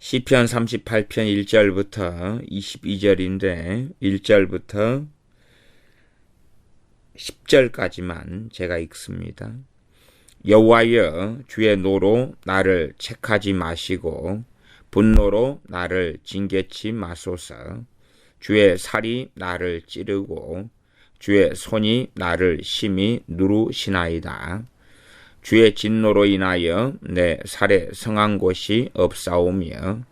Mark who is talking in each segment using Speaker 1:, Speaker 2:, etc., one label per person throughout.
Speaker 1: 시편 38편 1절부터 22절인데 1절부터 10절까지만 제가 읽습니다. 여호와여, 주의 노로 나를 책하지 마시고 분노로 나를 징계치 마소서. 주의 살이 나를 찌르고 주의 손이 나를 심히 누르시나이다. 주의 진노로 인하여 내 살에 성한 곳이 없사오며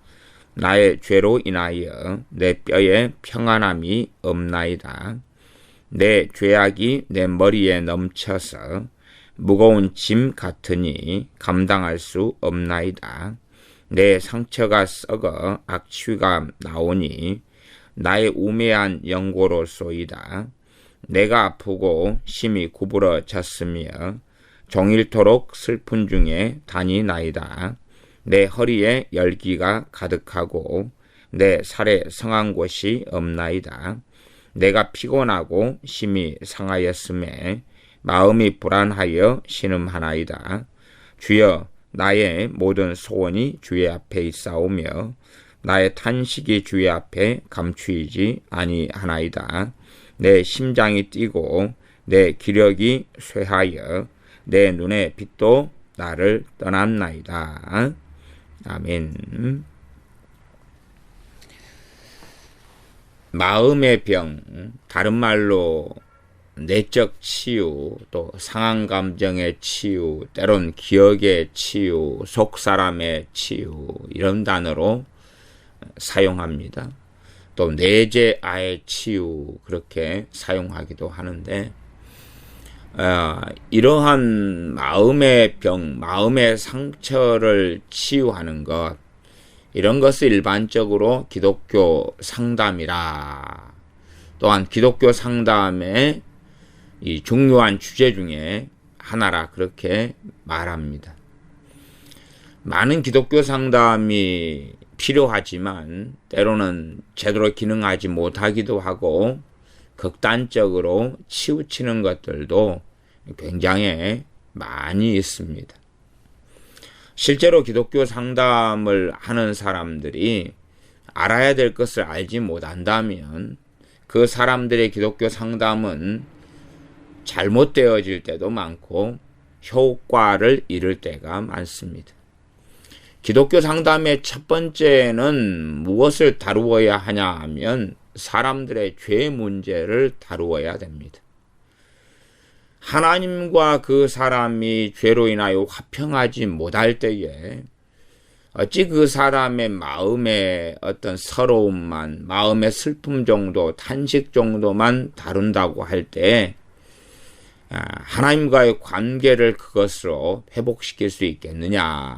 Speaker 1: 나의 죄로 인하여 내 뼈에 평안함이 없나이다. 내 죄악이 내 머리에 넘쳐서 무거운 짐 같으니 감당할 수 없나이다. 내 상처가 썩어 악취가 나오니 나의 우매한 연고로소이다. 내가 아프고 심히 구부러졌으며 종일토록 슬픈 중에 다니나이다. 내 허리에 열기가 가득하고 내 살에 성한 곳이 없나이다. 내가 피곤하고 심히 상하였음에 마음이 불안하여 신음하나이다. 주여, 나의 모든 소원이 주의 앞에 있사오며 나의 탄식이 주의 앞에 감추이지 아니하나이다. 내 심장이 뛰고 내 기력이 쇠하여 내 눈의 빛도 나를 떠났나이다. 아멘. 마음의 병, 다른 말로 내적 치유, 또 상한 감정의 치유, 때론 기억의 치유, 속사람의 치유, 이런 단어로 사용합니다. 또 내재아의 치유, 그렇게 사용하기도 하는데, 이러한 마음의 병, 마음의 상처를 치유하는 것, 이런 것을 일반적으로 기독교 상담이라, 또한 기독교 상담의 이 중요한 주제 중에 하나라 그렇게 말합니다. 많은 기독교 상담이 필요하지만 때로는 제대로 기능하지 못하기도 하고 극단적으로 치우치는 것들도 굉장히 많이 있습니다. 실제로 기독교 상담을 하는 사람들이 알아야 될 것을 알지 못한다면 그 사람들의 기독교 상담은 잘못되어질 때도 많고 효과를 잃을 때가 많습니다. 기독교 상담의 첫 번째는 무엇을 다루어야 하냐 하면 사람들의 죄 문제를 다루어야 됩니다. 하나님과 그 사람이 죄로 인하여 화평하지 못할 때에 어찌 그 사람의 마음의 어떤 서러움만, 마음의 슬픔 정도, 탄식 정도만 다룬다고 할 때 하나님과의 관계를 그것으로 회복시킬 수 있겠느냐.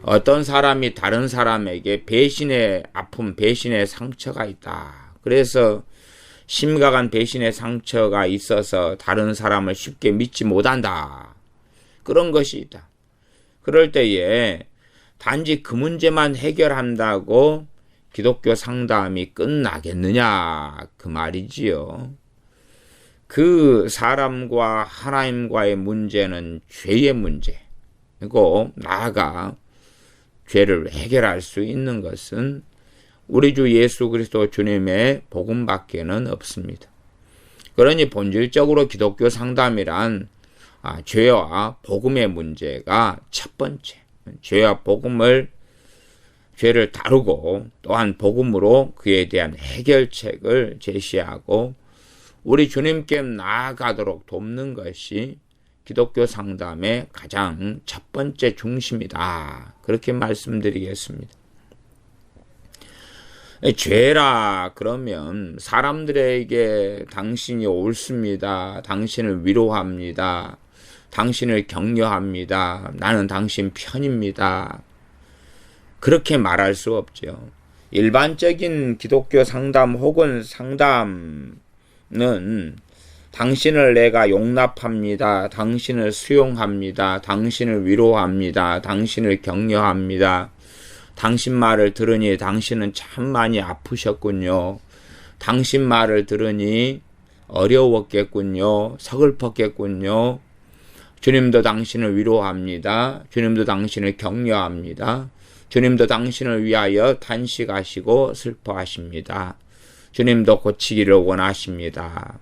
Speaker 1: 어떤 사람이 다른 사람에게 배신의 아픔, 배신의 상처가 있다. 그래서 심각한 배신의 상처가 있어서 다른 사람을 쉽게 믿지 못한다. 그런 것이 있다. 그럴 때에 단지 그 문제만 해결한다고 기독교 상담이 끝나겠느냐 그 말이지요. 그 사람과 하나님과의 문제는 죄의 문제이고 나아가 죄를 해결할 수 있는 것은 우리 주 예수 그리스도 주님의 복음밖에는 없습니다. 그러니 본질적으로 기독교 상담이란 죄와 복음의 문제가 첫 번째, 죄와 죄를 다루고 또한 복음으로 그에 대한 해결책을 제시하고 우리 주님께 나아가도록 돕는 것이 기독교 상담의 가장 첫 번째 중심이다. 그렇게 말씀드리겠습니다. 죄라 그러면 사람들에게 당신이 옳습니다. 당신을 위로합니다. 당신을 격려합니다. 나는 당신 편입니다. 그렇게 말할 수 없죠. 일반적인 기독교 상담 혹은 상담은 당신을 내가 용납합니다. 당신을 수용합니다. 당신을 위로합니다. 당신을 격려합니다. 당신 말을 들으니 당신은 참 많이 아프셨군요. 당신 말을 들으니 어려웠겠군요. 서글펐겠군요. 주님도 당신을 위로합니다. 주님도 당신을 격려합니다. 주님도 당신을 위하여 탄식하시고 슬퍼하십니다. 주님도 고치기를 원하십니다.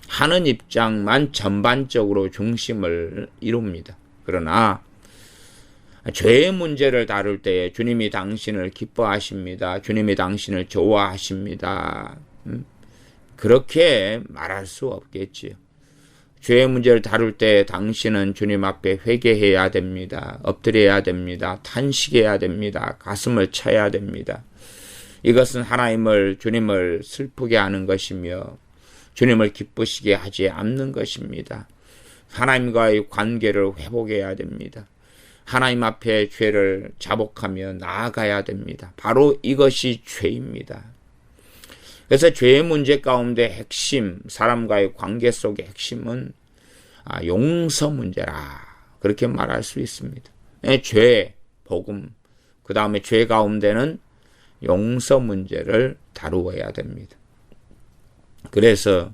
Speaker 1: 하는 입장만 전반적으로 중심을 이룹니다. 그러나 죄의 문제를 다룰 때에 주님이 당신을 기뻐하십니다. 주님이 당신을 좋아하십니다. 그렇게 말할 수 없겠지요. 죄의 문제를 다룰 때 당신은 주님 앞에 회개해야 됩니다. 엎드려야 됩니다. 탄식해야 됩니다. 가슴을 쳐야 됩니다. 이것은 주님을 슬프게 하는 것이며 주님을 기쁘시게 하지 않는 것입니다. 하나님과의 관계를 회복해야 됩니다. 하나님 앞에 죄를 자복하며 나아가야 됩니다. 바로 이것이 죄입니다. 그래서 죄의 문제 가운데 핵심, 사람과의 관계 속의 핵심은 용서 문제라, 그렇게 말할 수 있습니다. 죄, 복음, 그 다음에 죄 가운데는 용서 문제를 다루어야 됩니다. 그래서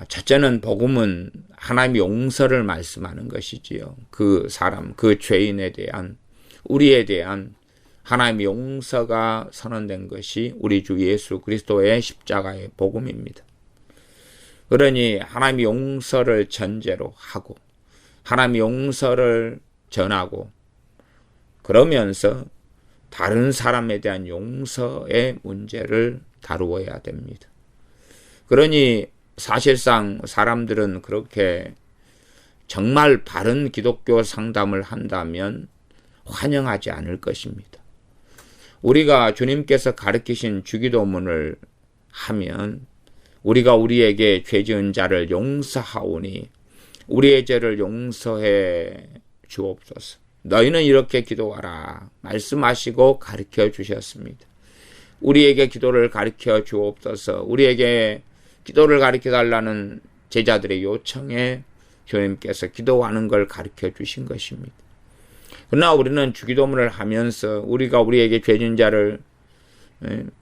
Speaker 1: 첫째는 복음은 하나님의 용서를 말씀하는 것이지요. 그 사람, 그 죄인에 대한, 우리에 대한 하나님의 용서가 선언된 것이 우리 주 예수 그리스도의 십자가의 복음입니다. 그러니 하나님의 용서를 전제로 하고 하나님의 용서를 전하고 그러면서 다른 사람에 대한 용서의 문제를 다루어야 됩니다. 그러니 사실상 사람들은 그렇게 정말 바른 기독교 상담을 한다면 환영하지 않을 것입니다. 우리가 주님께서 가르치신 주기도문을 하면 우리가 우리에게 죄 지은 자를 용서하오니 우리의 죄를 용서해 주옵소서. 너희는 이렇게 기도하라 말씀하시고 가르쳐 주셨습니다. 우리에게 기도를 가르쳐 주옵소서. 우리에게 기도를 가르쳐 달라는 제자들의 요청에 주님께서 기도하는 걸 가르쳐 주신 것입니다. 그러나 우리는 주기도문을 하면서 우리가 우리에게 죄 지은 자를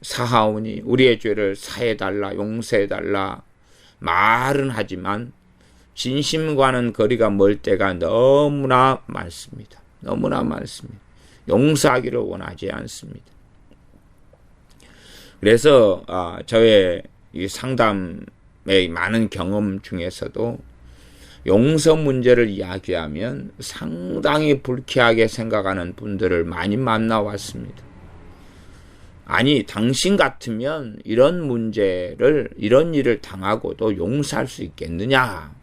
Speaker 1: 사하오니 우리의 죄를 사해달라 용서해달라 말은 하지만 진심과는 거리가 멀 때가 너무나 많습니다. 너무나 많습니다. 용서하기를 원하지 않습니다. 그래서 저의 이 상담의 많은 경험 중에서도 용서 문제를 이야기하면 상당히 불쾌하게 생각하는 분들을 많이 만나왔습니다. 아니, 당신 같으면 이런 일을 당하고도 용서할 수 있겠느냐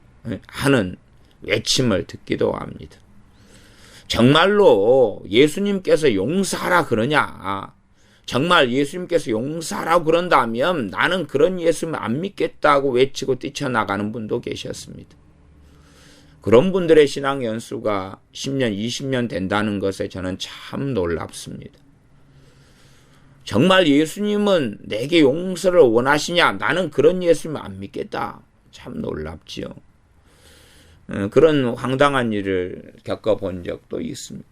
Speaker 1: 하는 외침을 듣기도 합니다. 정말로 예수님께서 용서하라 그러냐? 정말 예수님께서 용서하라고 그런다면 나는 그런 예수님 안 믿겠다고 외치고 뛰쳐나가는 분도 계셨습니다. 그런 분들의 신앙 연수가 10년, 20년 된다는 것에 저는 참 놀랍습니다. 정말 예수님은 내게 용서를 원하시냐? 나는 그런 예수님 안 믿겠다. 참 놀랍지요. 그런 황당한 일을 겪어본 적도 있습니다.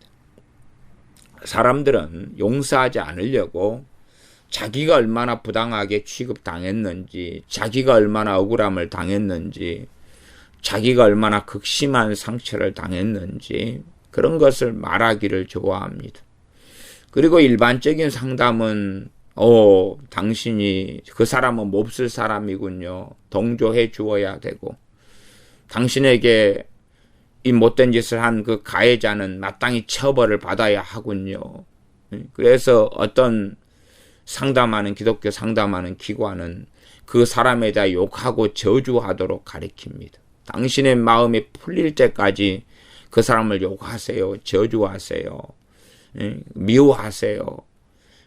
Speaker 1: 사람들은 용서하지 않으려고 자기가 얼마나 부당하게 취급당했는지, 자기가 얼마나 억울함을 당했는지, 자기가 얼마나 극심한 상처를 당했는지 그런 것을 말하기를 좋아합니다. 그리고 일반적인 상담은 당신이 그 사람은 몹쓸 사람이군요. 동조해 주어야 되고 당신에게 이 못된 짓을 한 그 가해자는 마땅히 처벌을 받아야 하군요. 그래서 어떤 기독교 상담하는 기관은 그 사람에 대해 욕하고 저주하도록 가르칩니다. 당신의 마음이 풀릴 때까지 그 사람을 욕하세요. 저주하세요. 미워하세요.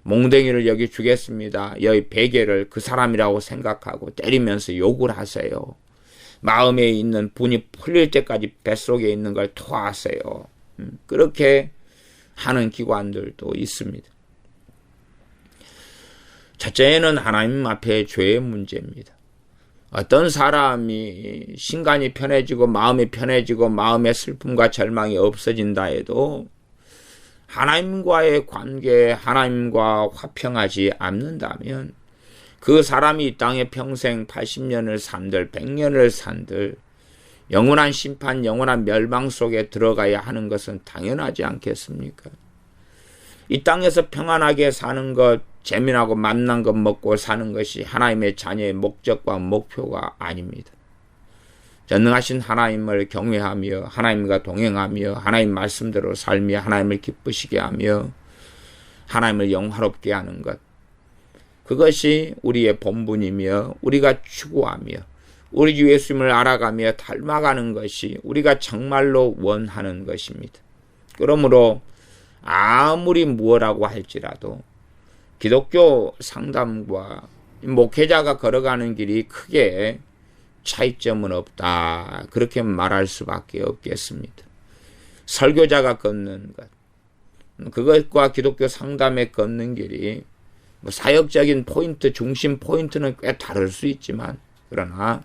Speaker 1: 몽댕이를 여기 주겠습니다. 여기 베개를 그 사람이라고 생각하고 때리면서 욕을 하세요. 마음에 있는 분이 풀릴 때까지 뱃속에 있는 걸 토하세요. 그렇게 하는 기관들도 있습니다. 첫째는 하나님 앞에 죄의 문제입니다. 어떤 사람이 신간이 편해지고 마음이 편해지고 마음의 슬픔과 절망이 없어진다 해도 하나님과의 관계, 하나님과 화평하지 않는다면 그 사람이 이 땅에 평생 80년을 산들 100년을 산들 영원한 심판, 영원한 멸망 속에 들어가야 하는 것은 당연하지 않겠습니까? 이 땅에서 평안하게 사는 것, 재미나고 맛난 것 먹고 사는 것이 하나님의 자녀의 목적과 목표가 아닙니다. 전능하신 하나님을 경외하며 하나님과 동행하며 하나님 말씀대로 살며 하나님을 기쁘시게 하며 하나님을 영화롭게 하는 것, 그것이 우리의 본분이며 우리가 추구하며 우리 주 예수님을 알아가며 닮아가는 것이 우리가 정말로 원하는 것입니다. 그러므로 아무리 무엇라고 할지라도 기독교 상담과 목회자가 걸어가는 길이 크게 차이점은 없다, 그렇게 말할 수밖에 없겠습니다. 설교자가 걷는 것, 그것과 기독교 상담에 걷는 길이 사역적인 포인트, 중심 포인트는 꽤 다를 수 있지만 그러나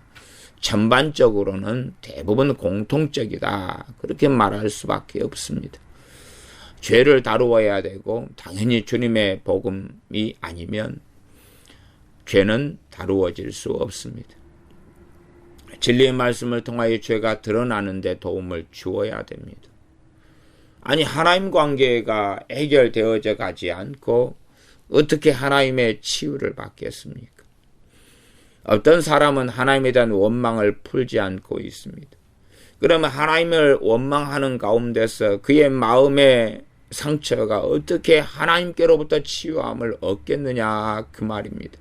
Speaker 1: 전반적으로는 대부분 공통적이다, 그렇게 말할 수밖에 없습니다. 죄를 다루어야 되고 당연히 주님의 복음이 아니면 죄는 다루어질 수 없습니다. 진리의 말씀을 통하여 죄가 드러나는 데 도움을 주어야 됩니다. 아니, 하나님 관계가 해결되어져 가지 않고 어떻게 하나님의 치유를 받겠습니까? 어떤 사람은 하나님에 대한 원망을 풀지 않고 있습니다. 그러면 하나님을 원망하는 가운데서 그의 마음의 상처가 어떻게 하나님께로부터 치유함을 얻겠느냐, 그 말입니다.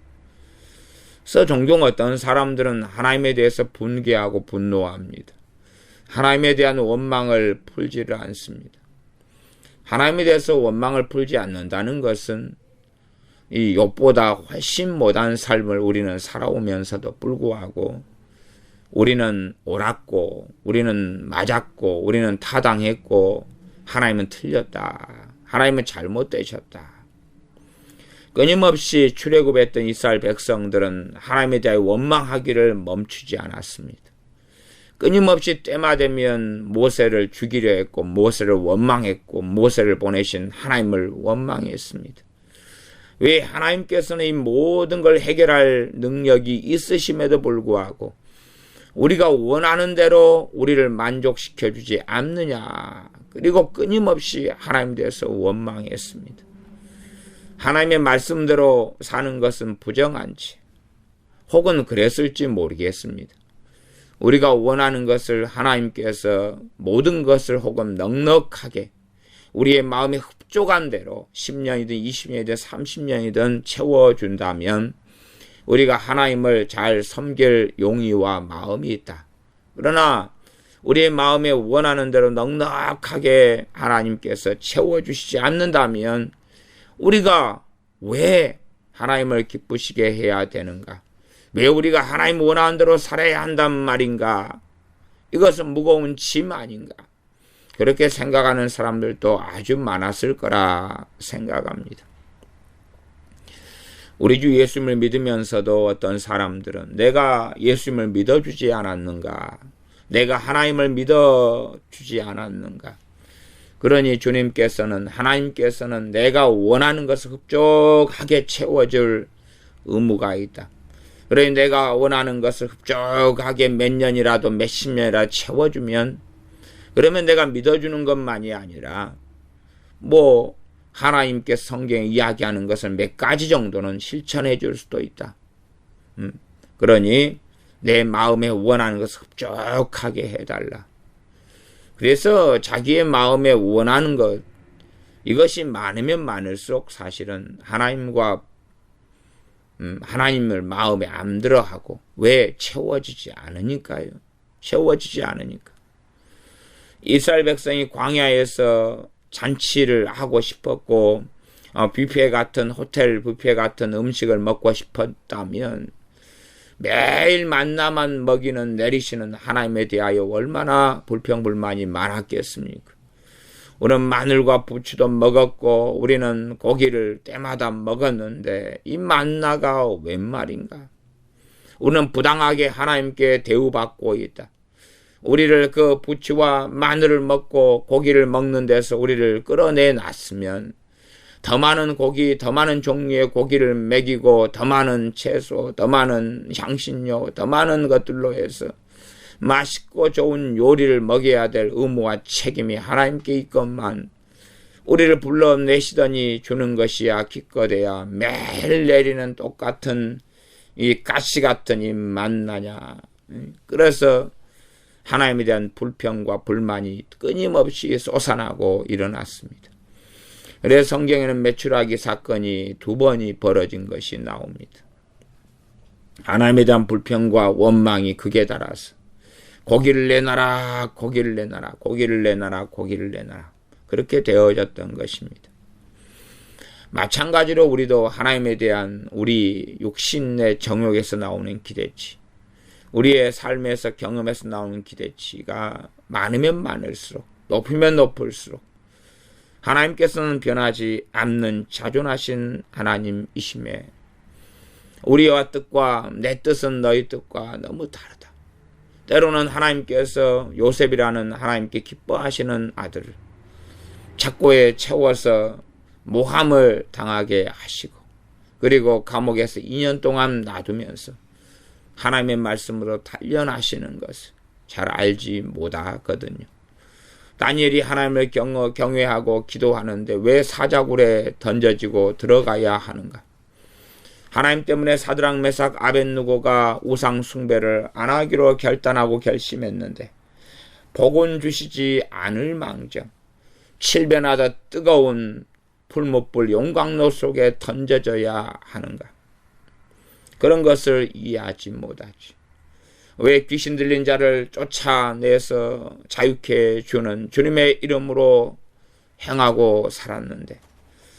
Speaker 1: 그래서 종종 어떤 사람들은 하나님에 대해서 분개하고 분노합니다. 하나님에 대한 원망을 풀지를 않습니다. 하나님에 대해서 원망을 풀지 않는다는 것은 이 욥보다 훨씬 못한 삶을 우리는 살아오면서도 불구하고 우리는 옳았고 우리는 맞았고 우리는 타당했고 하나님은 틀렸다, 하나님은 잘못되셨다. 끊임없이 출애굽했던 이스라엘 백성들은 하나님에 대해 원망하기를 멈추지 않았습니다. 끊임없이 때마 되면 모세를 죽이려 했고 모세를 원망했고 모세를 보내신 하나님을 원망했습니다. 왜? 하나님께서는 이 모든 걸 해결할 능력이 있으심에도 불구하고 우리가 원하는 대로 우리를 만족시켜주지 않느냐, 그리고 끊임없이 하나님에 대해서 원망했습니다. 하나님의 말씀대로 사는 것은 부정한지 혹은 그랬을지 모르겠습니다. 우리가 원하는 것을 하나님께서 모든 것을 혹은 넉넉하게 우리의 마음에 흡족한 대로 10년이든 20년이든 30년이든 채워준다면 우리가 하나님을 잘 섬길 용의와 마음이 있다. 그러나 우리의 마음에 원하는 대로 넉넉하게 하나님께서 채워주시지 않는다면 우리가 왜 하나님을 기쁘시게 해야 되는가? 왜 우리가 하나님 원하는 대로 살아야 한단 말인가? 이것은 무거운 짐 아닌가? 그렇게 생각하는 사람들도 아주 많았을 거라 생각합니다. 우리 주 예수님을 믿으면서도 어떤 사람들은 내가 예수님을 믿어주지 않았는가? 내가 하나님을 믿어주지 않았는가? 그러니 하나님께서는 내가 원하는 것을 흡족하게 채워줄 의무가 있다. 그러니 내가 원하는 것을 흡족하게 몇 년이라도 몇십 년이라도 채워주면 그러면 내가 믿어주는 것만이 아니라 하나님께 성경에 이야기하는 것을 몇 가지 정도는 실천해 줄 수도 있다. 그러니 내 마음에 원하는 것을 흡족하게 해달라. 그래서 자기의 마음에 원하는 것, 이것이 많으면 많을수록 사실은 하나님을 마음에 안 들어하고, 왜? 채워지지 않으니까요. 채워지지 않으니까. 이스라엘 백성이 광야에서 잔치를 하고 싶었고 호텔 뷔페 같은 음식을 먹고 싶었다면 매일 만나만 내리시는 하나님에 대하여 얼마나 불평불만이 많았겠습니까? 우리는 마늘과 부추도 먹었고 우리는 고기를 때마다 먹었는데 이 만나가 웬 말인가? 우리는 부당하게 하나님께 대우받고 있다. 우리를 그 부추와 마늘을 먹고 고기를 먹는 데서 우리를 끌어내 놨으면 더 많은 고기, 더 많은 종류의 고기를 먹이고 더 많은 채소, 더 많은 향신료, 더 많은 것들로 해서 맛있고 좋은 요리를 먹여야 될 의무와 책임이 하나님께 있건만 우리를 불러내시더니 주는 것이야 기껏해야 매일 내리는 똑같은 이 가시 같은 이 만나냐. 그래서 하나님에 대한 불평과 불만이 끊임없이 솟아나고 일어났습니다. 그래서 성경에는 메추라기 사건이 2번이 벌어진 것이 나옵니다. 하나님에 대한 불평과 원망이 극에 달아서 고기를 내놔라, 고기를 내놔라, 고기를 내놔라, 고기를 내놔라. 그렇게 되어졌던 것입니다. 마찬가지로 우리도 하나님에 대한 우리 육신의 정욕에서 나오는 기대치, 우리의 삶에서 경험에서 나오는 기대치가 많으면 많을수록, 높으면 높을수록 하나님께서는 변하지 않는 자존하신 하나님이심에 우리와 뜻과 내 뜻은 너희 뜻과 너무 다르다. 때로는 하나님께서 요셉이라는 하나님께 기뻐하시는 아들을 착고에 채워서 모함을 당하게 하시고 그리고 감옥에서 2년 동안 놔두면서 하나님의 말씀으로 단련하시는 것을 잘 알지 못하거든요. 다니엘이 하나님을 경외하고 기도하는데 왜 사자굴에 던져지고 들어가야 하는가? 하나님 때문에 사드락 메삭 아벳느고가 우상 숭배를 안 하기로 결단하고 결심했는데 복은 주시지 않을 망정 7배나 더 뜨거운 풀무불 용광로 속에 던져져야 하는가? 그런 것을 이해하지 못하지. 왜 귀신 들린 자를 쫓아내서 자유케 주는 주님의 이름으로 행하고 살았는데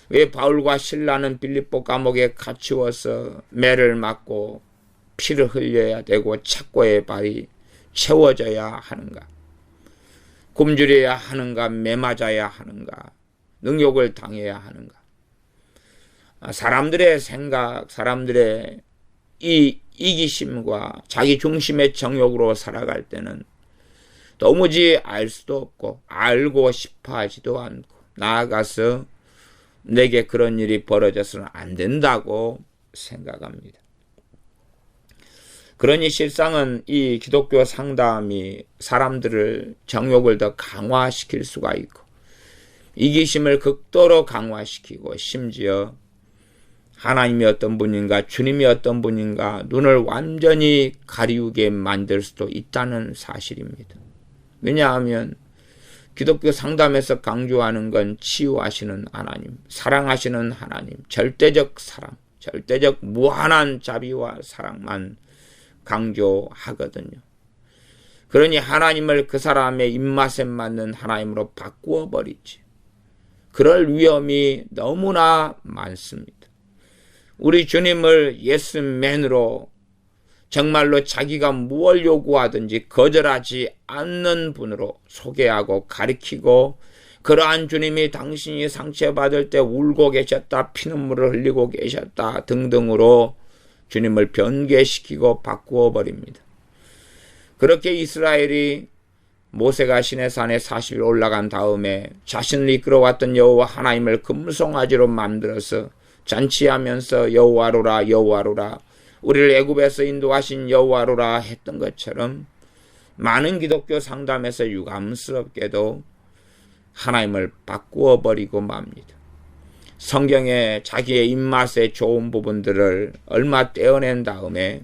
Speaker 1: 왜 바울과 실라는 빌립보 감옥에 갇히워서 매를 맞고 피를 흘려야 되고 착고의 발이 채워져야 하는가? 굶주려야 하는가? 매맞아야 하는가? 능욕을 당해야 하는가? 사람들의 생각, 사람들의 이 이기심과 자기 중심의 정욕으로 살아갈 때는 도무지 알 수도 없고 알고 싶어 하지도 않고 나아가서 내게 그런 일이 벌어져서는 안 된다고 생각합니다. 그러니 실상은 이 기독교 상담이 사람들을 정욕을 더 강화시킬 수가 있고 이기심을 극도로 강화시키고 심지어 하나님이 어떤 분인가 주님이 어떤 분인가 눈을 완전히 가리우게 만들 수도 있다는 사실입니다. 왜냐하면 기독교 상담에서 강조하는 건 치유하시는 하나님, 사랑하시는 하나님, 절대적 사랑, 절대적 무한한 자비와 사랑만 강조하거든요. 그러니 하나님을 그 사람의 입맛에 맞는 하나님으로 바꾸어 버리지. 그럴 위험이 너무나 많습니다. 우리 주님을 예스맨으로 정말로 자기가 무엇을 요구하든지 거절하지 않는 분으로 소개하고 가리키고 그러한 주님이 당신이 상처받을 때 울고 계셨다, 피눈물을 흘리고 계셨다 등등으로 주님을 변개시키고 바꾸어 버립니다. 그렇게 이스라엘이 모세가 시내산에 40일 올라간 다음에 자신을 이끌어왔던 여호와 하나님을 금송아지로 만들어서 잔치하면서 여호와로라 여호와로라 우리를 애굽에서 인도하신 여호와로라 했던 것처럼 많은 기독교 상담에서 유감스럽게도 하나님을 바꾸어 버리고 맙니다. 성경에 자기의 입맛에 좋은 부분들을 얼마 떼어낸 다음에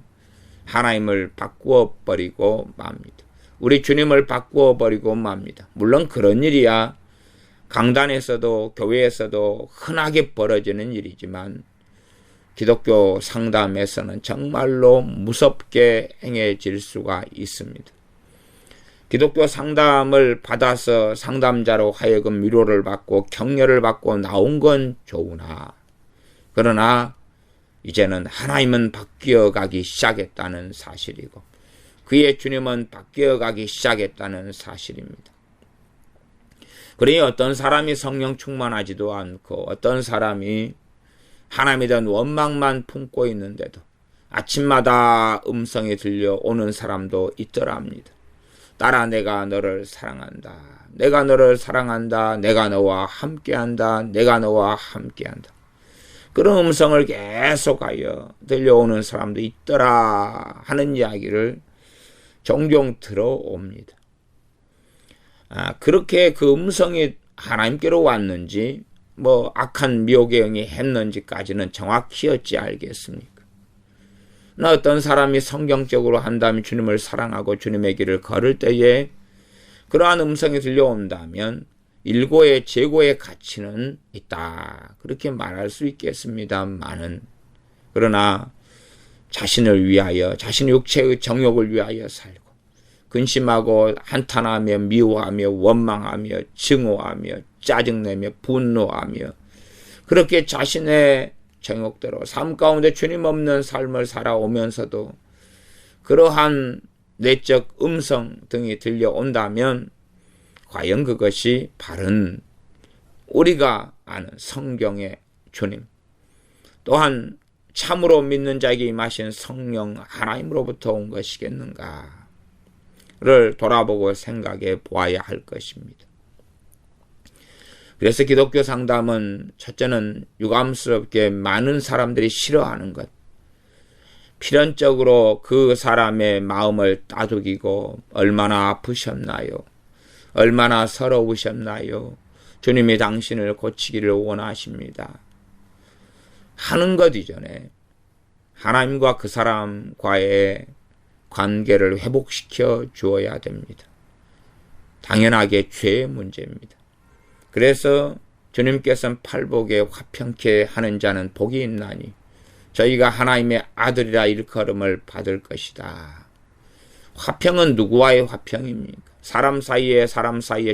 Speaker 1: 하나님을 바꾸어 버리고 맙니다. 우리 주님을 바꾸어 버리고 맙니다. 물론 그런 일이야 강단에서도 교회에서도 흔하게 벌어지는 일이지만 기독교 상담에서는 정말로 무섭게 행해질 수가 있습니다. 기독교 상담을 받아서 상담자로 하여금 위로를 받고 격려를 받고 나온 건 좋으나 그러나 이제는 하나님은 바뀌어 가기 시작했다는 사실이고 그의 주님은 바뀌어 가기 시작했다는 사실입니다. 그러니 어떤 사람이 성령 충만하지도 않고 어떤 사람이 하나님에 대한 원망만 품고 있는데도 아침마다 음성이 들려오는 사람도 있더랍니다. 딸아 내가 너를 사랑한다. 내가 너를 사랑한다. 내가 너와 함께한다. 내가 너와 함께한다. 그런 음성을 계속하여 들려오는 사람도 있더라 하는 이야기를 종종 들어옵니다. 그렇게 그 음성이 하나님께로 왔는지 뭐 악한 미혹의 영이 했는지까지는 정확히 어찌 알겠습니까? 어떤 사람이 성경적으로 한다면 주님을 사랑하고 주님의 길을 걸을 때에 그러한 음성이 들려온다면 일고의 재고의 가치는 있다, 그렇게 말할 수 있겠습니다만은, 그러나 자신을 위하여, 자신의 육체의 정욕을 위하여 살고 근심하고 한탄하며 미워하며 원망하며 증오하며 짜증내며 분노하며 그렇게 자신의 정욕대로 삶 가운데 주님 없는 삶을 살아오면서도 그러한 내적 음성 등이 들려온다면 과연 그것이 바른 우리가 아는 성경의 주님, 또한 참으로 믿는 자에게 임하신 성령 하나님으로부터 온 것이겠는가를 돌아보고 생각해 보아야 할 것입니다. 그래서 기독교 상담은 첫째는 유감스럽게 많은 사람들이 싫어하는 것, 필연적으로 그 사람의 마음을 따돌리고 얼마나 아프셨나요? 얼마나 서러우셨나요? 주님이 당신을 고치기를 원하십니다. 하는 것 이전에 하나님과 그 사람과의 관계를 회복시켜 주어야 됩니다. 당연하게 죄의 문제입니다. 그래서 주님께서는 팔복에 화평케 하는 자는 복이 있나니 저희가 하나님의 아들이라 일컬음을 받을 것이다. 화평은 누구와의 화평입니까? 사람 사이에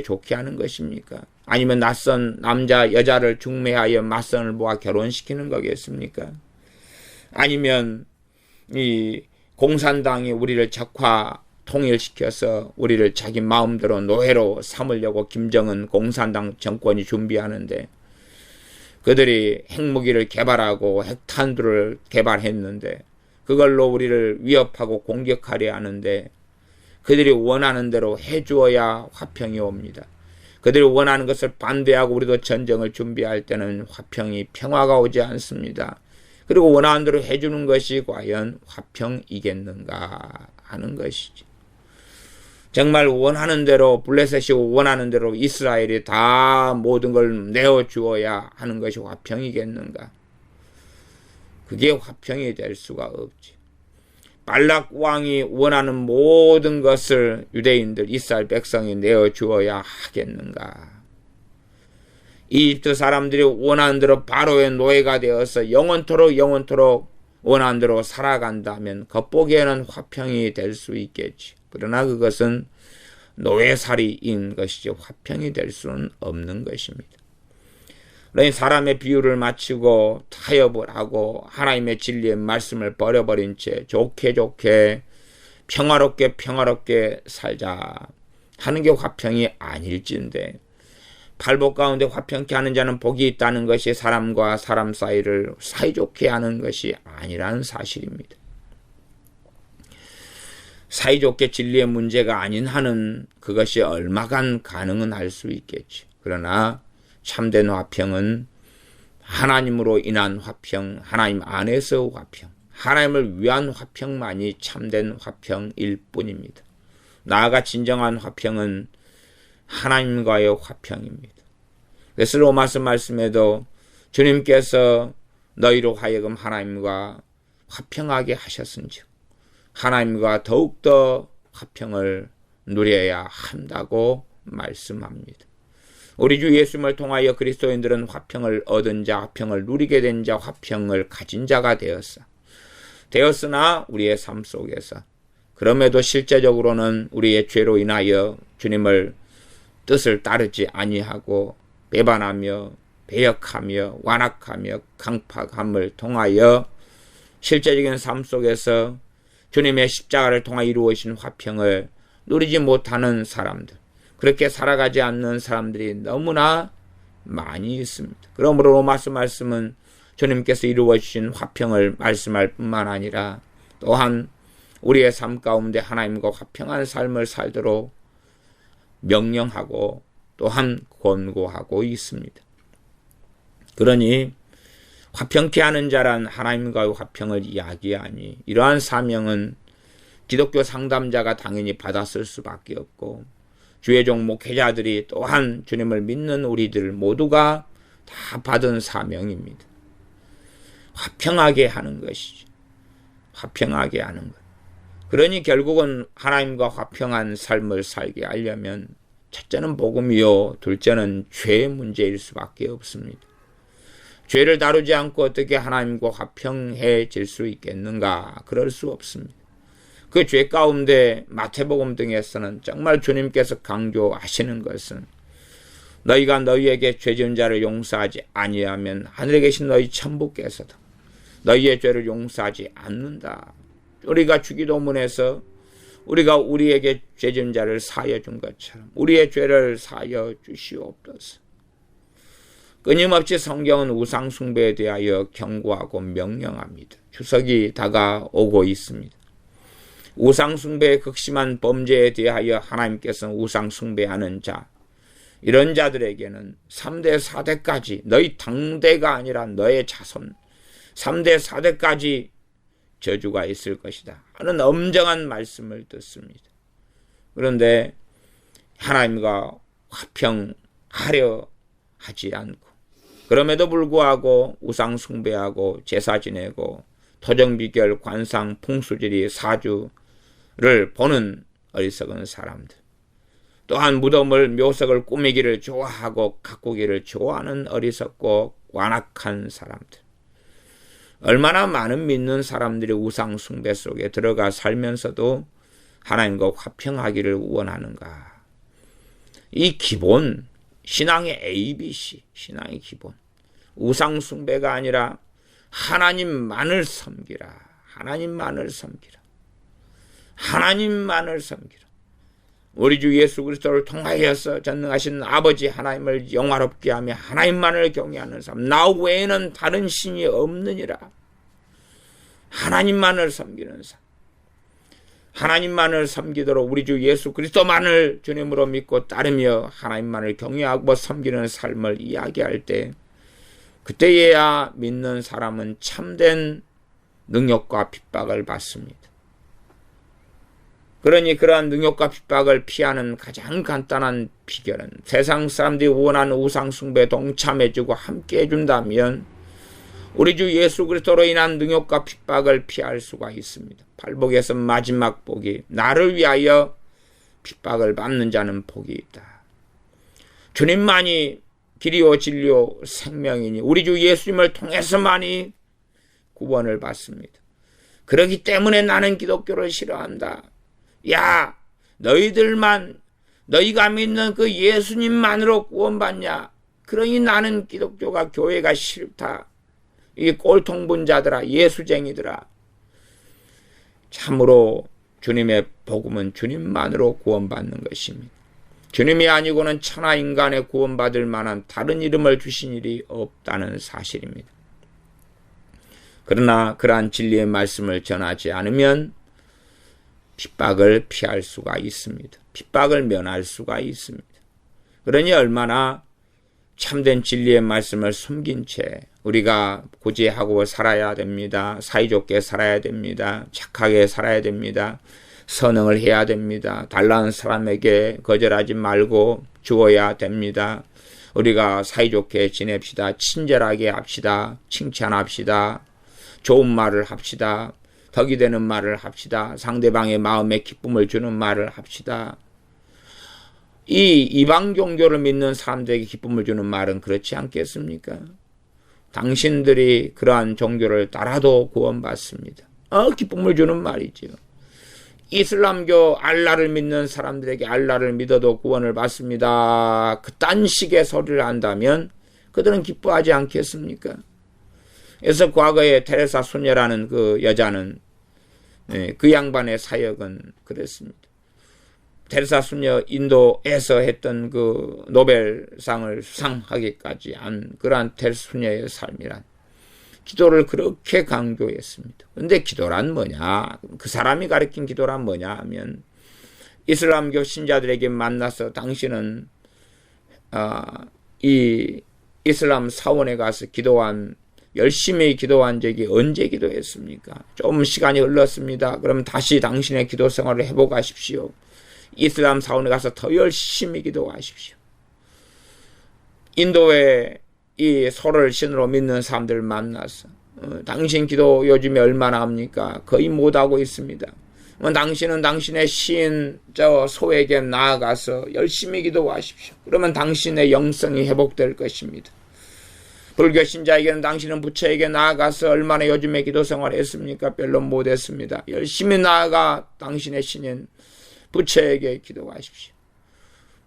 Speaker 1: 좋게 하는 것입니까? 아니면 낯선 남자 여자를 중매하여 맞선을 모아 결혼시키는 거겠습니까? 아니면 이 공산당이 우리를 적화 통일시켜서 우리를 자기 마음대로 노예로 삼으려고 김정은 공산당 정권이 준비하는데, 그들이 핵무기를 개발하고 핵탄두를 개발했는데 그걸로 우리를 위협하고 공격하려 하는데 그들이 원하는 대로 해주어야 화평이 옵니다. 그들이 원하는 것을 반대하고 우리도 전쟁을 준비할 때는 화평이 평화가 오지 않습니다. 그리고 원하는 대로 해주는 것이 과연 화평이겠는가 하는 것이죠. 정말 원하는 대로 블레셋이 원하는 대로 이스라엘이 다 모든 걸 내어주어야 하는 것이 화평이겠는가? 그게 화평이 될 수가 없지. 발락 왕이 원하는 모든 것을 유대인들 이스라엘 백성이 내어주어야 하겠는가? 이집트 사람들이 원하는 대로 바로의 노예가 되어서 영원토록 원하는 대로 살아간다면 겉보기에는 화평이 될 수 있겠지. 그러나 그것은 노예살이인 것이지 화평이 될 수는 없는 것입니다. 그러니 사람의 비유를 마치고 타협을 하고 하나님의 진리의 말씀을 버려버린 채 좋게 평화롭게 살자 하는 게 화평이 아닐진데, 팔복 가운데 화평케 하는 자는 복이 있다는 것이 사람과 사람 사이를 사이좋게 하는 것이 아니라는 사실입니다. 사이좋게 진리의 문제가 아닌 한은 그것이 얼마간 가능은 할 수 있겠지. 그러나 참된 화평은 하나님으로 인한 화평, 하나님 안에서 화평, 하나님을 위한 화평만이 참된 화평일 뿐입니다. 나아가 진정한 화평은 하나님과의 화평입니다. 그래서 로마서 말씀에도 주님께서 너희로 하여금 하나님과 화평하게 하셨은즉 하나님과 더욱더 화평을 누려야 한다고 말씀합니다. 우리 주 예수님을 통하여 그리스도인들은 화평을 얻은 자, 화평을 누리게 된 자, 화평을 가진 자가 되었으나 우리의 삶 속에서 그럼에도 실제적으로는 우리의 죄로 인하여 주님을 뜻을 따르지 아니하고 배반하며 배역하며 완악하며 강팍함을 통하여 실제적인 삶 속에서 주님의 십자가를 통하여 이루어진 화평을 누리지 못하는 사람들, 그렇게 살아가지 않는 사람들이 너무나 많이 있습니다. 그러므로 로마서 말씀은 주님께서 이루어주신 화평을 말씀할 뿐만 아니라 또한 우리의 삶 가운데 하나님과 화평한 삶을 살도록 명령하고 또한 권고하고 있습니다. 그러니 화평케 하는 자란 하나님과의 화평을 이야기하니 이러한 사명은 기독교 상담자가 당연히 받았을 수밖에 없고 주의종 목회자들이 또한 주님을 믿는 우리들 모두가 다 받은 사명입니다. 화평하게 하는 것이죠. 화평하게 하는 것. 그러니 결국은 하나님과 화평한 삶을 살게 하려면 첫째는 복음이요, 둘째는 죄의 문제일 수밖에 없습니다. 죄를 다루지 않고 어떻게 하나님과 화평해질 수 있겠는가? 그럴 수 없습니다. 그 죄 가운데 마태복음 등에서는 정말 주님께서 강조하시는 것은 너희가 너희에게 죄 지은 자를 용서하지 아니하면 하늘에 계신 너희 천부께서도 너희의 죄를 용서하지 않는다. 우리가 주기도문에서 우리가 우리에게 죄 지은 자를 사하여 준 것처럼 우리의 죄를 사하여 주시옵소서. 끊임없이 성경은 우상 숭배에 대하여 경고하고 명령합니다. 추석이 다가오고 있습니다. 우상 숭배의 극심한 범죄에 대하여 하나님께서는 우상 숭배하는 자, 이런 자들에게는 3대 4대까지 너희 당대가 아니라 너의 자손 3대 4대까지 저주가 있을 것이다 하는 엄정한 말씀을 듣습니다. 그런데 하나님과 화평하려 하지 않고 그럼에도 불구하고 우상 숭배하고 제사 지내고 토정비결 관상 풍수지리 사주를 보는 어리석은 사람들, 또한 무덤을 묘석을 꾸미기를 좋아하고 가꾸기를 좋아하는 어리석고 완악한 사람들, 얼마나 많은 믿는 사람들이 우상 숭배 속에 들어가 살면서도 하나님과 화평하기를 원하는가. 이 기본, 신앙의 ABC, 신앙의 기본, 우상 숭배가 아니라 하나님만을 섬기라. 하나님만을 섬기라. 하나님만을 섬기라. 우리 주 예수 그리스도를 통하여서 전능하신 아버지 하나님을 영화롭게 하며 하나님만을 경외하는 사람, 나 외에는 다른 신이 없느니라. 하나님만을 섬기는 사람, 하나님만을 섬기도록 우리 주 예수 그리스도만을 주님으로 믿고 따르며 하나님만을 경외하고 섬기는 삶을 이야기할 때, 그때에야 믿는 사람은 참된 능력과 핍박을 받습니다. 그러니 그러한 능력과 핍박을 피하는 가장 간단한 비결은 세상 사람들이 원하는 우상 숭배에 동참해주고 함께 해준다면 우리 주 예수 그리스도로 인한 능력과 핍박을 피할 수가 있습니다. 팔복에서 마지막 복이 나를 위하여 핍박을 받는 자는 복이 있다. 주님만이 길이요 진리요 생명이니 우리 주 예수님을 통해서만이 구원을 받습니다. 그렇기 때문에 나는 기독교를 싫어한다. 야, 너희들만, 너희가 믿는 그 예수님만으로 구원받냐? 그러니 나는 기독교가, 교회가 싫다. 이 꼴통분자들아, 예수쟁이들아. 참으로 주님의 복음은 주님만으로 구원받는 것입니다. 주님이 아니고는 천하 인간의 구원받을 만한 다른 이름을 주신 일이 없다는 사실입니다. 그러나 그러한 진리의 말씀을 전하지 않으면 핍박을 피할 수가 있습니다. 핍박을 면할 수가 있습니다. 그러니 얼마나 참된 진리의 말씀을 숨긴 채 우리가 고지하고 살아야 됩니다. 사이좋게 살아야 됩니다. 착하게 살아야 됩니다. 선행을 해야 됩니다. 달라는 사람에게 거절하지 말고 주어야 됩니다. 우리가 사이좋게 지냅시다. 친절하게 합시다. 칭찬합시다. 좋은 말을 합시다. 덕이 되는 말을 합시다. 상대방의 마음에 기쁨을 주는 말을 합시다. 이 이방 종교를 믿는 사람들에게 기쁨을 주는 말은 그렇지 않겠습니까? 당신들이 그러한 종교를 따라도 구원받습니다. 기쁨을 주는 말이죠. 이슬람교 알라를 믿는 사람들에게 알라를 믿어도 구원을 받습니다. 그딴 식의 소리를 한다면 그들은 기뻐하지 않겠습니까? 그래서 과거에 테레사 수녀라는 그 여자는, 그 양반의 사역은 그랬습니다. 테레사 수녀 인도에서 했던 그 노벨상을 수상하기까지 한 그러한 테레사 수녀의 삶이란 기도를 그렇게 강조했습니다. 그런데 기도란 뭐냐? 그 사람이 가르친 기도란 뭐냐 하면 이슬람교 신자들에게 만나서 당신은 이 이슬람 사원에 가서 기도한 열심히 기도한 적이 언제 기도했습니까? 좀 시간이 흘렀습니다. 그럼 다시 당신의 기도 생활을 회복하십시오. 이슬람 사원에 가서 더 열심히 기도하십시오. 인도에 이 소를 신으로 믿는 사람들을 만나서 당신 기도 요즘에 얼마나 합니까? 거의 못하고 있습니다. 당신은 당신의 신 저 소에게 나아가서 열심히 기도하십시오. 그러면 당신의 영성이 회복될 것입니다. 불교 신자에게는 당신은 부처에게 나아가서 얼마나 요즘에 기도 생활했습니까? 별로 못했습니다. 열심히 나아가 당신의 신인 부처에게 기도하십시오.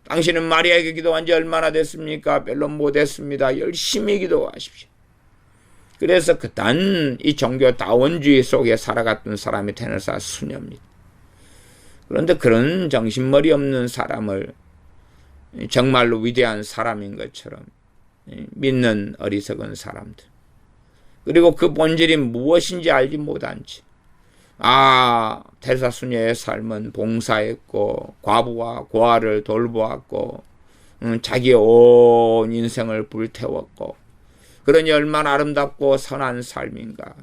Speaker 1: 당신은 마리아에게 기도한 지 얼마나 됐습니까? 별로 못했습니다. 열심히 기도하십시오. 그래서 그딴 이 종교 다원주의 속에 살아갔던 사람이 테네사 수녀입니다. 그런데 그런 정신머리 없는 사람을 정말로 위대한 사람인 것처럼 믿는 어리석은 사람들. 그리고 그 본질이 무엇인지 알지 못한 채 테레사 수녀의 삶은 봉사했고 과부와 고아를 돌보았고 자기의 온 인생을 불태웠고 그러니 얼마나 아름답고 선한 삶인가.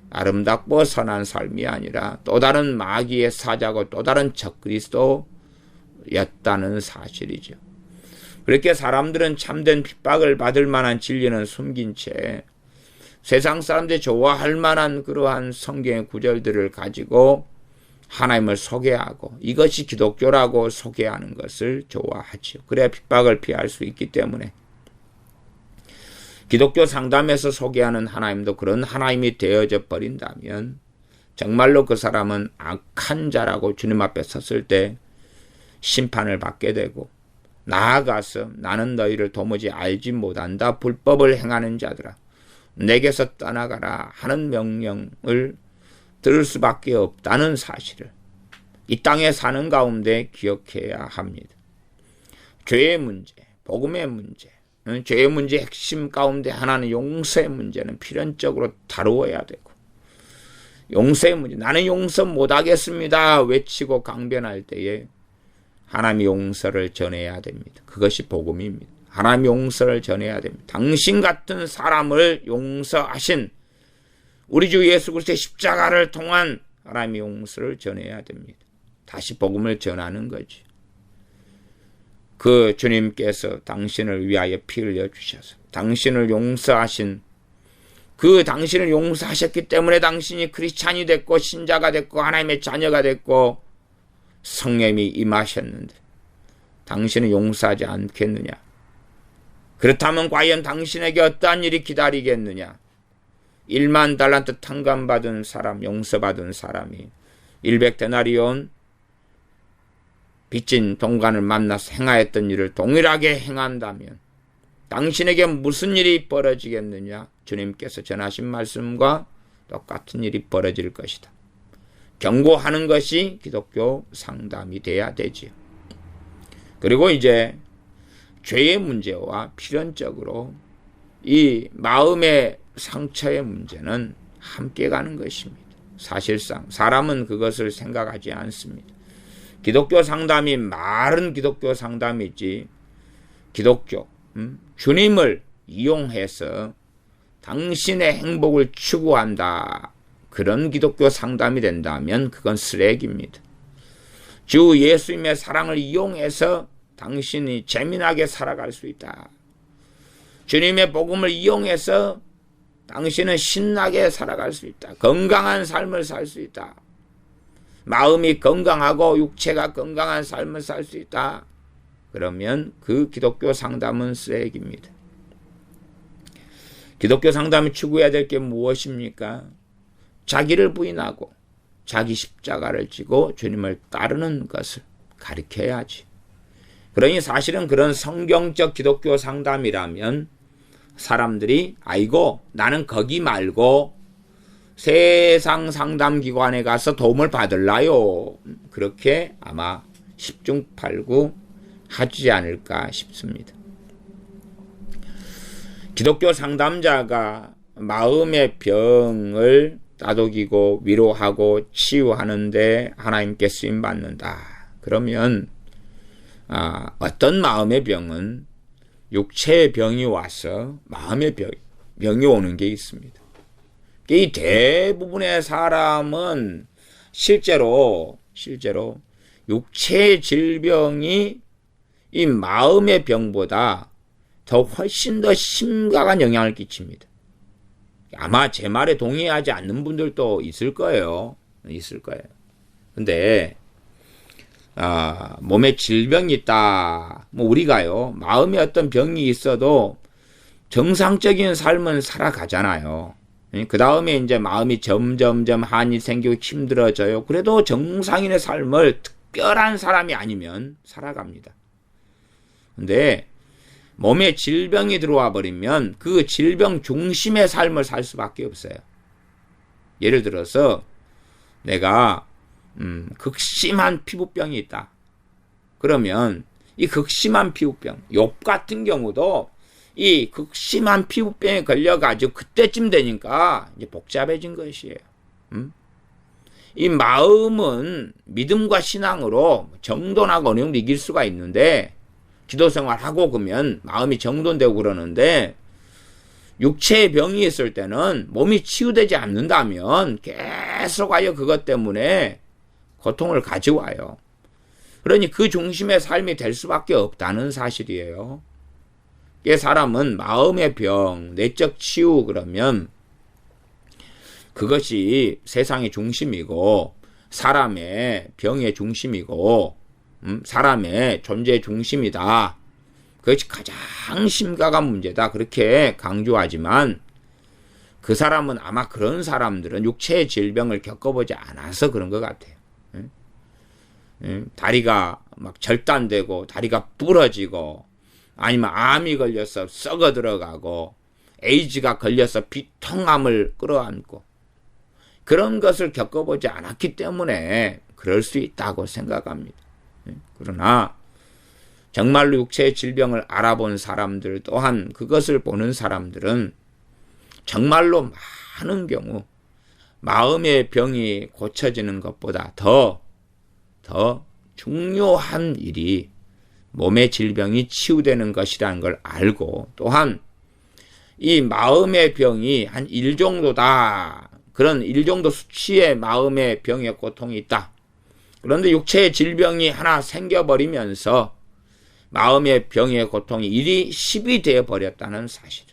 Speaker 1: 아름답고 선한 삶이 아니라 또 다른 마귀의 사자고 또 다른 적그리스도였다는 사실이죠. 그렇게 사람들은 참된 핍박을 받을 만한 진리는 숨긴 채 세상 사람들이 좋아할 만한 그러한 성경의 구절들을 가지고 하나님을 소개하고 이것이 기독교라고 소개하는 것을 좋아하죠. 그래야 핍박을 피할 수 있기 때문에 기독교 상담에서 소개하는 하나님도 그런 하나님이 되어져 버린다면 정말로 그 사람은 악한 자라고 주님 앞에 섰을 때 심판을 받게 되고 나아가서 나는 너희를 도무지 알지 못한다. 불법을 행하는 자들아 내게서 떠나가라 하는 명령을 들을 수밖에 없다는 사실을 이 땅에 사는 가운데 기억해야 합니다. 죄의 문제, 복음의 문제, 죄의 문제의 핵심 가운데 하나는 용서의 문제는 필연적으로 다루어야 되고 용서의 문제, 나는 용서 못하겠습니다 외치고 강변할 때에 하나님의 용서를 전해야 됩니다. 그것이 복음입니다. 하나님의 용서를 전해야 됩니다. 당신 같은 사람을 용서하신 우리 주 예수 그리스도의 십자가를 통한 하나님의 용서를 전해야 됩니다. 다시 복음을 전하는 거지. 그 주님께서 당신을 위하여 피 흘려 주셔서 당신을 용서하신 그 당신을 용서하셨기 때문에 당신이 크리스찬이 됐고 신자가 됐고 하나님의 자녀가 됐고 성령님이 임하셨는데 당신은 용서하지 않겠느냐? 그렇다면 과연 당신에게 어떠한 일이 기다리겠느냐? 1만 달란트 탕감받은 사람, 용서받은 사람이 100데나리온 빚진 동관을 만나서 행하였던 일을 동일하게 행한다면 당신에게 무슨 일이 벌어지겠느냐? 주님께서 전하신 말씀과 똑같은 일이 벌어질 것이다. 경고하는 것이 기독교 상담이 돼야 되지요. 그리고 이제 죄의 문제와 필연적으로 이 마음의 상처의 문제는 함께 가는 것입니다. 사실상 사람은 그것을 생각하지 않습니다. 기독교 상담이 말은 기독교 상담이지 기독교 주님을 이용해서 당신의 행복을 추구한다. 그런 기독교 상담이 된다면 그건 쓰레기입니다. 주 예수님의 사랑을 이용해서 당신이 재미나게 살아갈 수 있다. 주님의 복음을 이용해서 당신은 신나게 살아갈 수 있다. 건강한 삶을 살 수 있다. 마음이 건강하고 육체가 건강한 삶을 살 수 있다. 그러면 그 기독교 상담은 쓰레기입니다. 기독교 상담이 추구해야 될 게 무엇입니까? 자기를 부인하고 자기 십자가를 지고 주님을 따르는 것을 가르쳐야지. 그러니 사실은 그런 성경적 기독교 상담이라면 사람들이 아이고 나는 거기 말고 세상 상담기관에 가서 도움을 받을라요. 그렇게 아마 10중 8구 하지 않을까 싶습니다. 기독교 상담자가 마음의 병을 다독이고 위로하고 치유하는데 하나님께 쓰임받는다. 그러면 어떤 마음의 병은 육체의 병이 와서 마음의 병, 병이 오는 게 있습니다. 이 대부분의 사람은 실제로 육체의 질병이 이 마음의 병보다 더 훨씬 더 심각한 영향을 끼칩니다. 아마 제 말에 동의하지 않는 분들도 있을 거예요. 근데 몸에 질병이 있다. 우리가요, 마음에 어떤 병이 있어도 정상적인 삶은 살아가잖아요. 그 다음에 이제 마음이 점점점 한이 생기고 힘들어져요. 그래도 정상인의 삶을 특별한 사람이 아니면 살아갑니다. 근데 몸에 질병이 들어와 버리면 그 질병 중심의 삶을 살 수밖에 없어요. 예를 들어서 내가 극심한 피부병이 있다. 그러면 이 극심한 피부병, 욥 같은 경우도 이 극심한 피부병에 걸려가지고 그때쯤 되니까 이제 복잡해진 것이에요. 이 마음은 믿음과 신앙으로 정돈하고 어느 정도 이길 수가 있는데, 기도 생활하고 그러면 마음이 정돈되고 그러는데, 육체의 병이 있을 때는 몸이 치유되지 않는다면 계속하여 그것 때문에 고통을 가져와요. 그러니 그 중심의 삶이 될 수밖에 없다는 사실이에요. 사람은 마음의 병, 내적 치유 그러면 그것이 세상의 중심이고 사람의 병의 중심이고 사람의 존재의 중심이다. 그것이 가장 심각한 문제다. 그렇게 강조하지만 그 사람은 아마 그런 사람들은 육체의 질병을 겪어보지 않아서 그런 것 같아요. 다리가 막 절단되고 다리가 부러지고 아니면 암이 걸려서 썩어 들어가고 에이즈가 걸려서 비통함을 끌어안고 그런 것을 겪어보지 않았기 때문에 그럴 수 있다고 생각합니다. 그러나 정말로 육체의 질병을 알아본 사람들 또한 그것을 보는 사람들은 정말로 많은 경우 마음의 병이 고쳐지는 것보다 더 중요한 일이 몸의 질병이 치유되는 것이라는 걸 알고 또한 이 마음의 병이 한 1 정도다. 그런 1 정도 수치의 마음의 병의 고통이 있다. 그런데 육체의 질병이 하나 생겨버리면서 마음의 병의 고통이 1이 10이 되어버렸다는 사실.